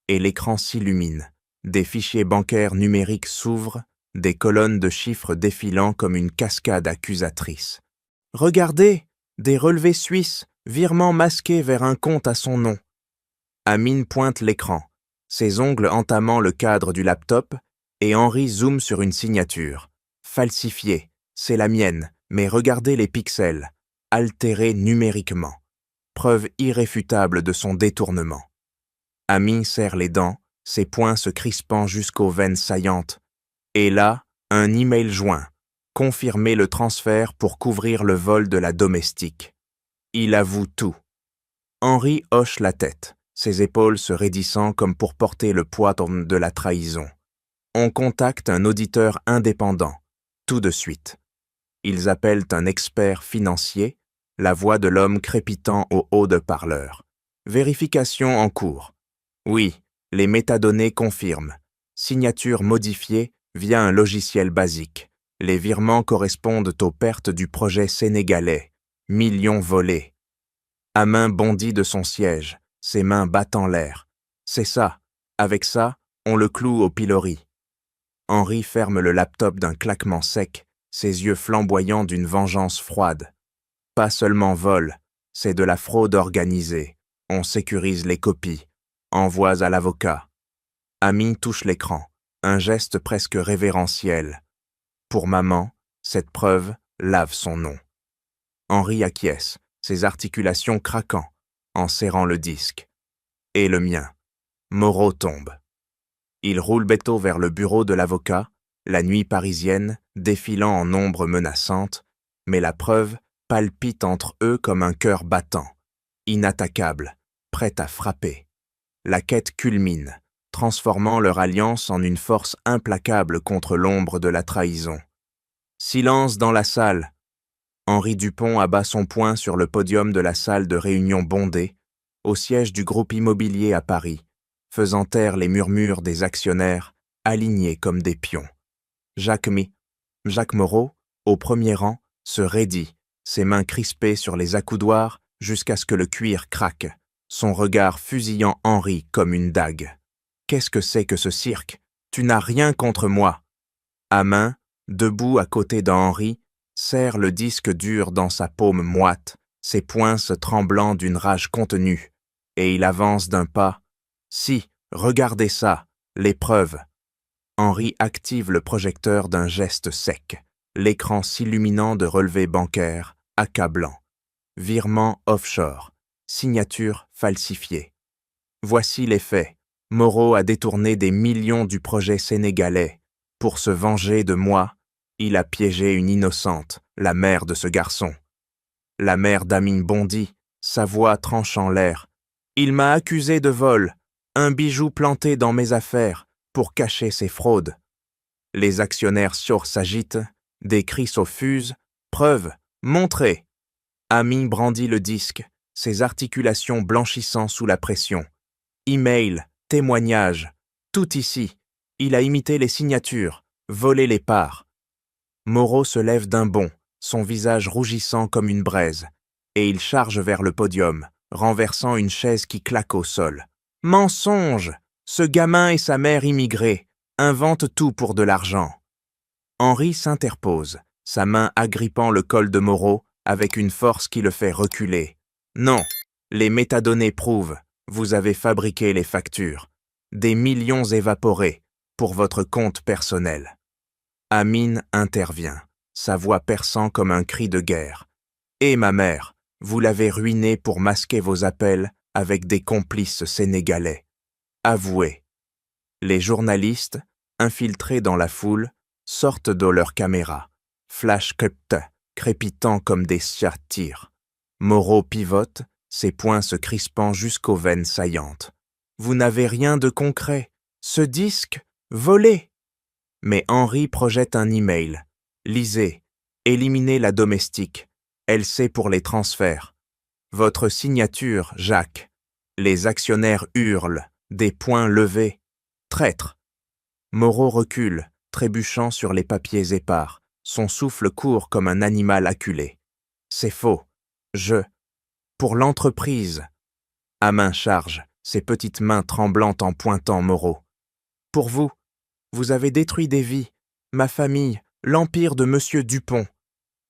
et l'écran s'illumine. Des fichiers bancaires numériques s'ouvrent, des colonnes de chiffres défilant comme une cascade accusatrice. « Regardez, des relevés suisses, virements masqués vers un compte à son nom. » Amine pointe l'écran, ses ongles entamant le cadre du laptop, et Henri zoome sur une signature. Falsifiée, c'est la mienne, mais regardez les pixels, altérés numériquement. Preuve irréfutable de son détournement. Amine serre les dents, ses poings se crispant jusqu'aux veines saillantes. Et là, un email joint, confirmer le transfert pour couvrir le vol de la domestique. Il avoue tout. Henri hoche la tête, ses épaules se raidissant comme pour porter le poids de la trahison. On contacte un auditeur indépendant, tout de suite. Ils appellent un expert financier, la voix de l'homme crépitant au haut de parleur. Vérification en cours. Oui, les métadonnées confirment. Signature modifiée via un logiciel basique. Les virements correspondent aux pertes du projet sénégalais. Millions volés. Amin bondit de son siège, ses mains battant l'air. C'est ça. Avec ça, on le cloue au pilori. Henri ferme le laptop d'un claquement sec, ses yeux flamboyants d'une vengeance froide. Pas seulement vol, c'est de la fraude organisée. On sécurise les copies. Envoie à l'avocat. Ami touche l'écran, un geste presque révérentiel. Pour maman, cette preuve lave son nom. Henri acquiesce, ses articulations craquant, en serrant le disque. Et le mien. Moreau tombe. Il roule béto vers le bureau de l'avocat, la nuit parisienne, défilant en ombres menaçantes, mais la preuve palpite entre eux comme un cœur battant, inattaquable, prêt à frapper. La quête culmine, transformant leur alliance en une force implacable contre l'ombre de la trahison. Silence dans la salle. Henri Dupont abat son poing sur le podium de la salle de réunion bondée, au siège du groupe immobilier à Paris, faisant taire les murmures des actionnaires, alignés comme des pions. Jacques Moreau, au premier rang, se raidit, ses mains crispées sur les accoudoirs jusqu'à ce que le cuir craque, son regard fusillant Henri comme une dague. « Qu'est-ce que c'est que ce cirque? Tu n'as rien contre moi !» Amin, debout à côté d'Henri, serre le disque dur dans sa paume moite, ses poings se tremblant d'une rage contenue, et il avance d'un pas. « Si, regardez ça, les preuves !» Henri active le projecteur d'un geste sec, l'écran s'illuminant de relevés bancaires, accablants. Virement offshore, signature falsifiée. Voici les faits. Moreau a détourné des millions du projet sénégalais. Pour se venger de moi, il a piégé une innocente, la mère de ce garçon. La mère d'Amine bondit, sa voix tranchant l'air. Il m'a accusé de vol, un bijou planté dans mes affaires pour cacher ses fraudes. Les actionnaires s'agitent, des cris fusent. Preuve, montrez. Amine brandit le disque, ses articulations blanchissant sous la pression. Email, témoignage, tout ici. Il a imité les signatures, volé les parts. Moreau se lève d'un bond, son visage rougissant comme une braise, et il charge vers le podium, renversant une chaise qui claque au sol. Mensonge! Ce gamin et sa mère immigrée inventent tout pour de l'argent. Henri s'interpose, sa main agrippant le col de Moreau avec une force qui le fait reculer. Non, les métadonnées prouvent, vous avez fabriqué les factures. Des millions évaporés pour votre compte personnel. Amine intervient, sa voix perçant comme un cri de guerre. Et ma mère, vous l'avez ruinée pour masquer vos appels avec des complices sénégalais. Avouez. Les journalistes, infiltrés dans la foule, sortent de leurs caméras, flash crépitant comme des tirs. Moreau pivote, ses poings se crispant jusqu'aux veines saillantes. Vous n'avez rien de concret. Ce disque, volé. Mais Henri projette un email. Lisez. Éliminez la domestique. Elle sait pour les transferts. Votre signature, Jacques. Les actionnaires hurlent, des poings levés. Traître. Moreau recule, trébuchant sur les papiers épars, son souffle court comme un animal acculé. C'est faux. Pour l'entreprise. Amin charge, ses petites mains tremblantes en pointant Moreau. Pour vous, vous avez détruit des vies, ma famille, l'empire de Monsieur Dupont.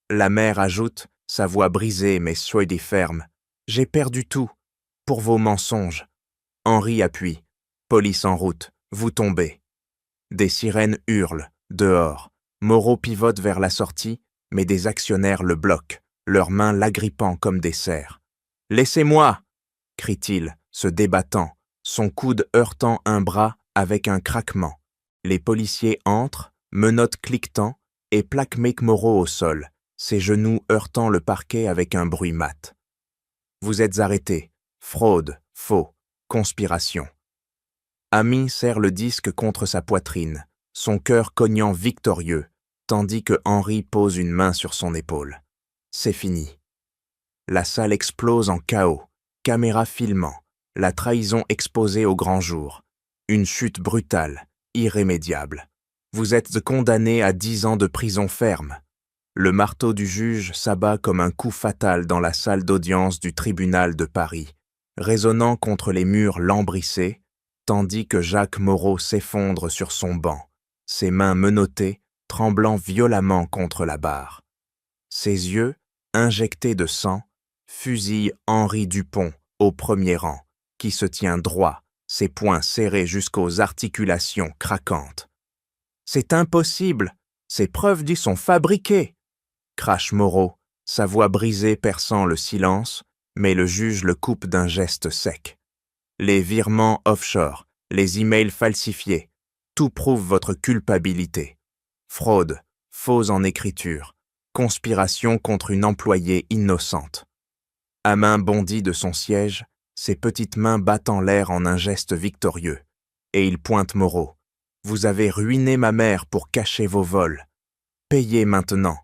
La mère ajoute, sa voix brisée mais soyez ferme. J'ai perdu tout, pour vos mensonges. Henri appuie. Police en route, vous tombez. Des sirènes hurlent, dehors. Moreau pivote vers la sortie, mais des actionnaires le bloquent, leurs mains l'agrippant comme des serres. « Laissez-moi !» crie-t-il, se débattant, son coude heurtant un bras avec un craquement. Les policiers entrent, menottes cliquetant, et plaquent Moreau au sol, ses genoux heurtant le parquet avec un bruit mat. « Vous êtes arrêté. fraude, faux, conspiration. Ami serre le disque contre sa poitrine, son cœur cognant victorieux, tandis que Henri pose une main sur son épaule. C'est fini. La salle explose en chaos, caméra filmant, la trahison exposée au grand jour. Une chute brutale, irrémédiable. Vous êtes condamné à 10 ans de prison ferme. Le marteau du juge s'abat comme un coup fatal dans la salle d'audience du tribunal de Paris, résonnant contre les murs lambrissés, tandis que Jacques Moreau s'effondre sur son banc, ses mains menottées, tremblant violemment contre la barre. Ses yeux, injectés de sang, fusillent Henri Dupont au premier rang, qui se tient droit, ses poings serrés jusqu'aux articulations craquantes. « C'est impossible, ces preuves d'y sont fabriquées !» crache Moreau, sa voix brisée perçant le silence, mais le juge le coupe d'un geste sec. Les virements offshore, les emails falsifiés, tout prouve votre culpabilité. Fraude, faux en écriture, conspiration contre une employée innocente. Hamin bondit de son siège, ses petites mains battant l'air en un geste victorieux, et il pointe Moreau. « Vous avez ruiné ma mère pour cacher vos vols. Payez maintenant. »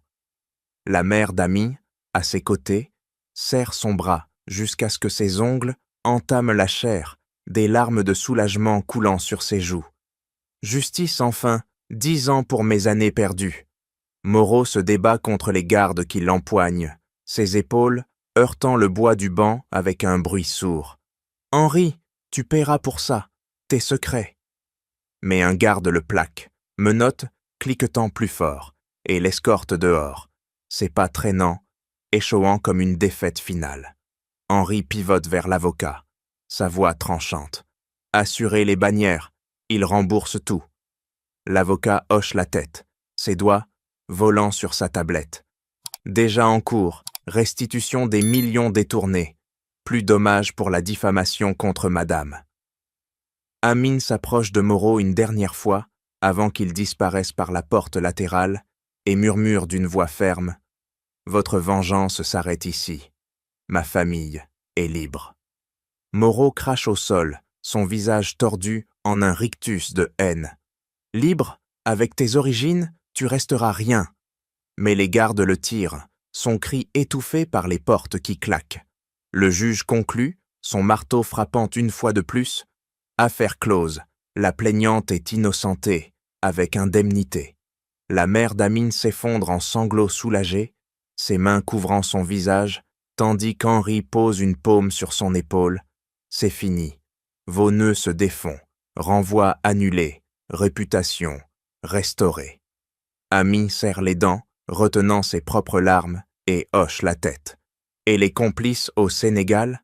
La mère d'Ami, à ses côtés, serre son bras jusqu'à ce que ses ongles entament la chair, des larmes de soulagement coulant sur ses joues. Justice enfin, 10 ans pour mes années perdues. Moreau se débat contre les gardes qui l'empoignent, ses épaules heurtant le bois du banc avec un bruit sourd. « Henri, tu paieras pour ça, tes secrets. » Mais un garde le plaque, menotte cliquetant plus fort, et l'escorte dehors, ses pas traînants, échouant comme une défaite finale. Henri pivote vers l'avocat, sa voix tranchante. « Assurez les bannières, il rembourse tout. » L'avocat hoche la tête, ses doigts volant sur sa tablette. Déjà en cours, restitution des millions détournés. Plus dommage pour la diffamation contre madame. Amine s'approche de Moreau une dernière fois, avant qu'il disparaisse par la porte latérale, et murmure d'une voix ferme « Votre vengeance s'arrête ici. Ma famille est libre. » Moreau crache au sol, son visage tordu en un rictus de haine. « Libre, avec tes origines, tu resteras rien. » Mais les gardes le tirent, son cri étouffé par les portes qui claquent. Le juge conclut, son marteau frappant une fois de plus. Affaire close, la plaignante est innocentée, avec indemnité. La mère d'Amine s'effondre en sanglots soulagés, ses mains couvrant son visage, tandis qu'Henri pose une paume sur son épaule. C'est fini. Vos nœuds se défont. Renvoi annulé. Réputation restaurée. Ami serre les dents, retenant ses propres larmes, et hoche la tête. Et les complices au Sénégal?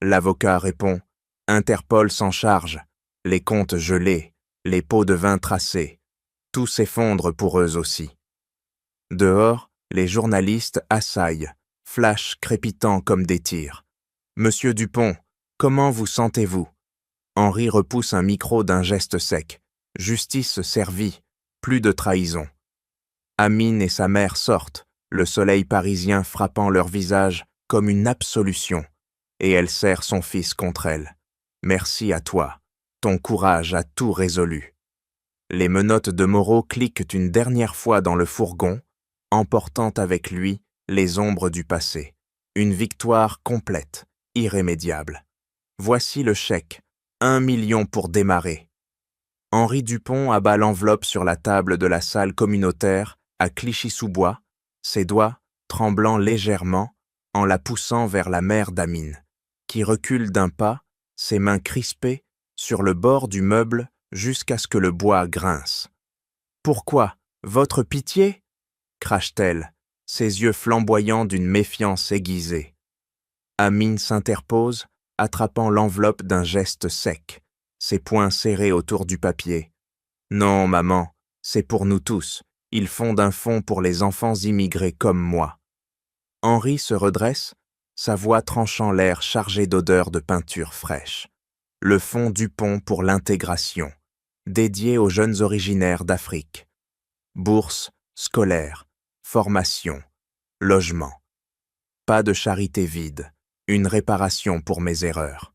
L'avocat répond. Interpol s'en charge. Les comptes gelés, les pots de vin tracés. Tout s'effondre pour eux aussi. Dehors, les journalistes assaillent, flash crépitant comme des tirs. « Monsieur Dupont, comment vous sentez-vous » Henri repousse un micro d'un geste sec. Justice servie, plus de trahison. Amine et sa mère sortent, le soleil parisien frappant leur visage comme une absolution, et elle serre son fils contre elle. « Merci à toi, ton courage a tout résolu. » Les menottes de Moreau cliquent une dernière fois dans le fourgon, emportant avec lui les ombres du passé. Une victoire complète, irrémédiable. Voici le chèque, 1 million pour démarrer. Henri Dupont abat l'enveloppe sur la table de la salle communautaire à Clichy-sous-Bois, ses doigts tremblant légèrement en la poussant vers la mère d'Amine, qui recule d'un pas, ses mains crispées, sur le bord du meuble jusqu'à ce que le bois grince. « Pourquoi? Votre pitié ?» crache-t-elle, ses yeux flamboyants d'une méfiance aiguisée. Amine s'interpose, attrapant l'enveloppe d'un geste sec, ses poings serrés autour du papier. « Non, maman, c'est pour nous tous. Ils fondent un fonds pour les enfants immigrés comme moi. » Henri se redresse, sa voix tranchant l'air chargé d'odeurs de peinture fraîche. Le fonds Dupont pour l'intégration, dédié aux jeunes originaires d'Afrique. Bourse scolaire, formation, logement. Pas de charité vide, une réparation pour mes erreurs.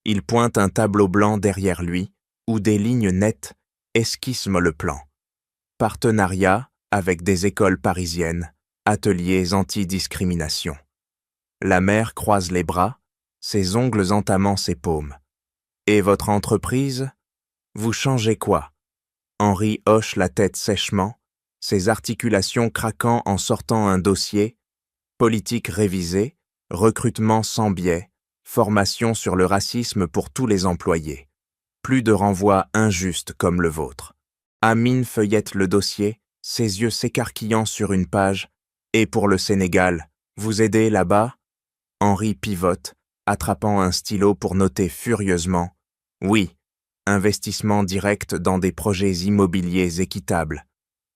Il pointe un tableau blanc derrière lui, où des lignes nettes esquissent le plan. Partenariat avec des écoles parisiennes, ateliers anti-discrimination. La mère croise les bras, ses ongles entamant ses paumes. Et votre entreprise? Vous changez quoi? Henri hoche la tête sèchement, ses articulations craquant en sortant un dossier. Politique révisée, recrutement sans biais, formation sur le racisme pour tous les employés. Plus de renvois injustes comme le vôtre. Amine feuillette le dossier, ses yeux s'écarquillant sur une page. Et pour le Sénégal, vous aidez là-bas? Henri pivote, attrapant un stylo pour noter furieusement. Oui, investissement direct dans des projets immobiliers équitables.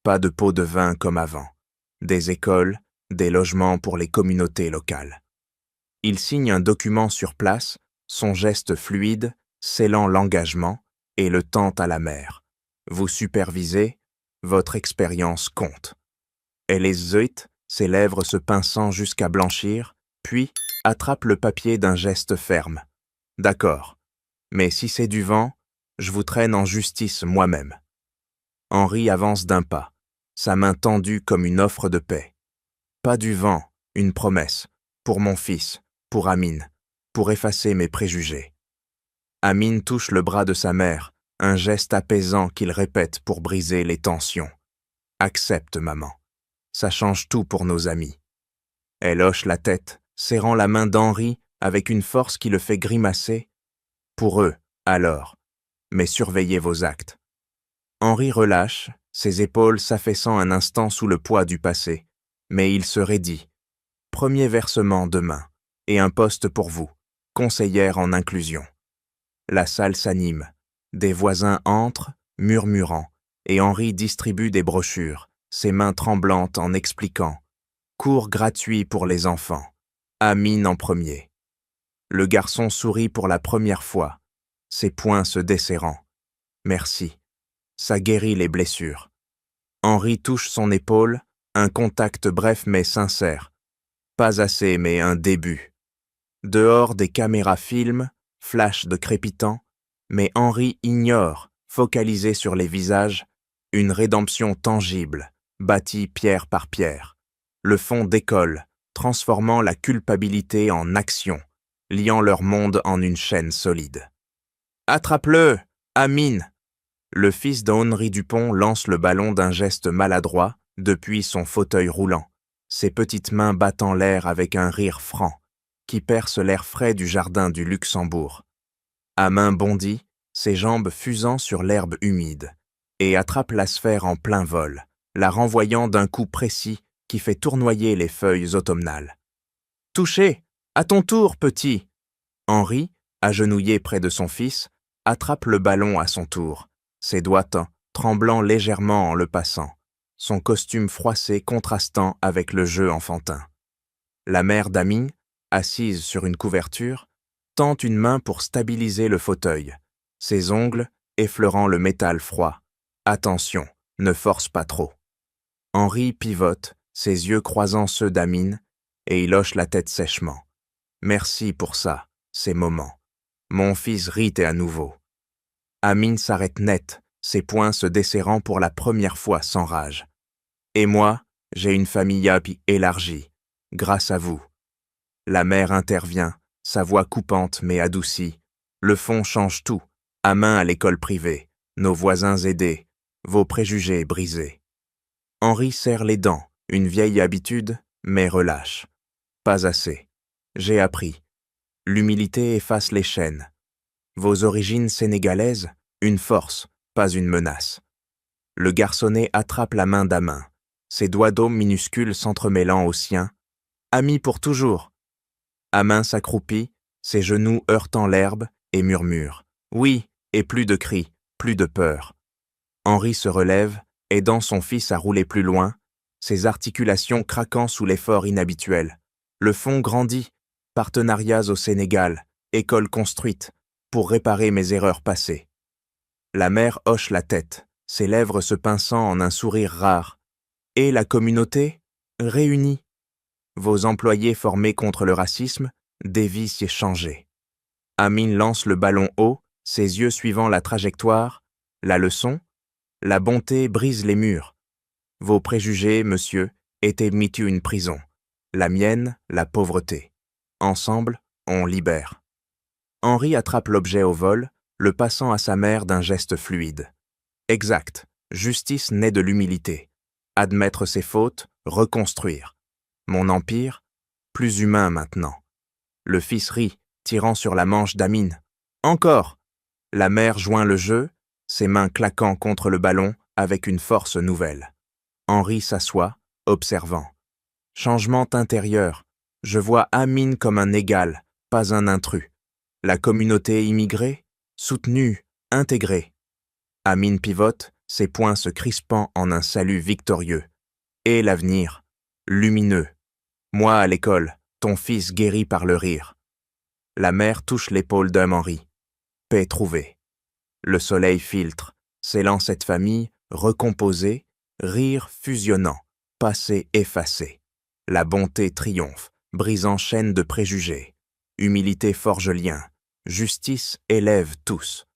Pas de pots de vin comme avant. Des écoles, des logements pour les communautés locales. Il signe un document sur place, son geste fluide, scellant l'engagement, et le tend à la mère. Vous supervisez, votre expérience compte. Elle hésite, ses lèvres se pinçant jusqu'à blanchir, puis attrape le papier d'un geste ferme. D'accord, mais si c'est du vent, je vous traîne en justice moi-même. Henri avance d'un pas, sa main tendue comme une offre de paix. Pas du vent, une promesse, pour mon fils, pour Amine, pour effacer mes préjugés. Amine touche le bras de sa mère, un geste apaisant qu'il répète pour briser les tensions. Accepte, maman. Ça change tout pour nos amis. Elle hoche la tête, serrant la main d'Henri avec une force qui le fait grimacer. Pour eux, alors, mais surveillez vos actes. Henri relâche, ses épaules s'affaissant un instant sous le poids du passé, mais il se raidit. Premier versement demain, et un poste pour vous, conseillère en inclusion. La salle s'anime, des voisins entrent, murmurant, et Henri distribue des brochures, ses mains tremblantes en expliquant. Cours gratuit pour les enfants. Amine en premier. Le garçon sourit pour la première fois, ses poings se desserrant. Merci. Ça guérit les blessures. Henri touche son épaule, un contact bref mais sincère. Pas assez, mais un début. Dehors, des caméras filment, flash de crépitant, mais Henri ignore, focalisé sur les visages, une rédemption tangible, bâtie pierre par pierre. Le fond décolle, transformant la culpabilité en action, liant leur monde en une chaîne solide. « Attrape-le, Amine !» Le fils d'Henri Dupont lance le ballon d'un geste maladroit depuis son fauteuil roulant, ses petites mains battant l'air avec un rire franc, qui perce l'air frais du jardin du Luxembourg. Amin bondit, ses jambes fusant sur l'herbe humide, et attrape la sphère en plein vol, la renvoyant d'un coup précis qui fait tournoyer les feuilles automnales. « Touché! À ton tour, petit !» Henri, agenouillé près de son fils, attrape le ballon à son tour, ses doigts tremblant légèrement en le passant, son costume froissé contrastant avec le jeu enfantin. La mère d'Amine, assise sur une couverture, tend une main pour stabiliser le fauteuil, ses ongles effleurant le métal froid. Attention, ne force pas trop. Henri pivote, ses yeux croisant ceux d'Amine, et il hoche la tête sèchement. Merci pour ça, ces moments. Mon fils rit à nouveau. Amine s'arrête net, ses poings se desserrant pour la première fois sans rage. Et moi, j'ai une famille élargie, grâce à vous. La mère intervient, sa voix coupante mais adoucie. Le fond change tout, Amin à l'école privée, nos voisins aidés, vos préjugés brisés. Henri serre les dents, une vieille habitude, mais relâche. Pas assez. J'ai appris. L'humilité efface les chaînes. Vos origines sénégalaises, une force, pas une menace. Le garçonnet attrape la main d'Amin, ses doigts d'homme minuscules s'entremêlant aux siens. Amis pour toujours. Amin s'accroupit, ses genoux heurtant l'herbe, et murmure. Oui, et plus de cris, plus de peur. Henri se relève, aidant son fils à rouler plus loin, ses articulations craquant sous l'effort inhabituel. Le fond grandit, partenariats au Sénégal, école construite, pour réparer mes erreurs passées. La mère hoche la tête, ses lèvres se pinçant en un sourire rare. Et la communauté, réunie. Vos employés formés contre le racisme, Davy s'y est changé. Amin lance le ballon haut, ses yeux suivant la trajectoire. La leçon? La bonté brise les murs. Vos préjugés, monsieur, étaient mis une prison. La mienne, la pauvreté. Ensemble, on libère. Henri attrape l'objet au vol, le passant à sa mère d'un geste fluide. Exact, justice naît de l'humilité. Admettre ses fautes, reconstruire. Mon empire, plus humain maintenant. Le fils rit, tirant sur la manche d'Amin. Encore! La mère joint le jeu, ses mains claquant contre le ballon avec une force nouvelle. Henri s'assoit, observant. Changement intérieur. Je vois Amin comme un égal, pas un intrus. La communauté immigrée, soutenue, intégrée. Amin pivote, ses poings se crispant en un salut victorieux. Et l'avenir, lumineux. Moi à l'école, ton fils guéri par le rire. La mère touche l'épaule d'Henri. Paix trouvée. Le soleil filtre, scellant cette famille, recomposée, rire fusionnant, passé effacé. La bonté triomphe, brisant chaîne de préjugés. Humilité forge lien, justice élève tous.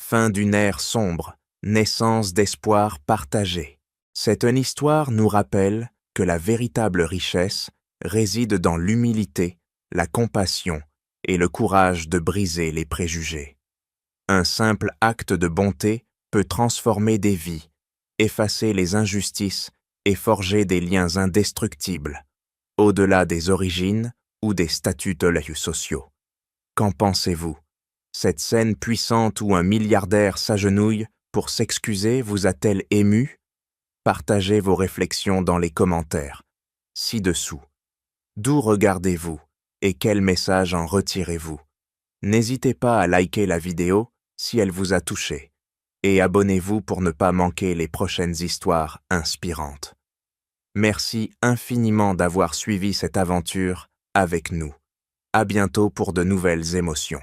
Fin d'une ère sombre, naissance d'espoir partagé. Cette histoire nous rappelle que la véritable richesse réside dans l'humilité, la compassion et le courage de briser les préjugés. Un simple acte de bonté peut transformer des vies, effacer les injustices et forger des liens indestructibles, au-delà des origines ou des statuts sociaux. Qu'en pensez-vous? Cette scène puissante où un milliardaire s'agenouille pour s'excuser vous a-t-elle ému? Partagez vos réflexions dans les commentaires, ci-dessous. D'où regardez-vous et quel message en retirez-vous? N'hésitez pas à liker la vidéo si elle vous a touché et abonnez-vous pour ne pas manquer les prochaines histoires inspirantes. Merci infiniment d'avoir suivi cette aventure avec nous. À bientôt pour de nouvelles émotions.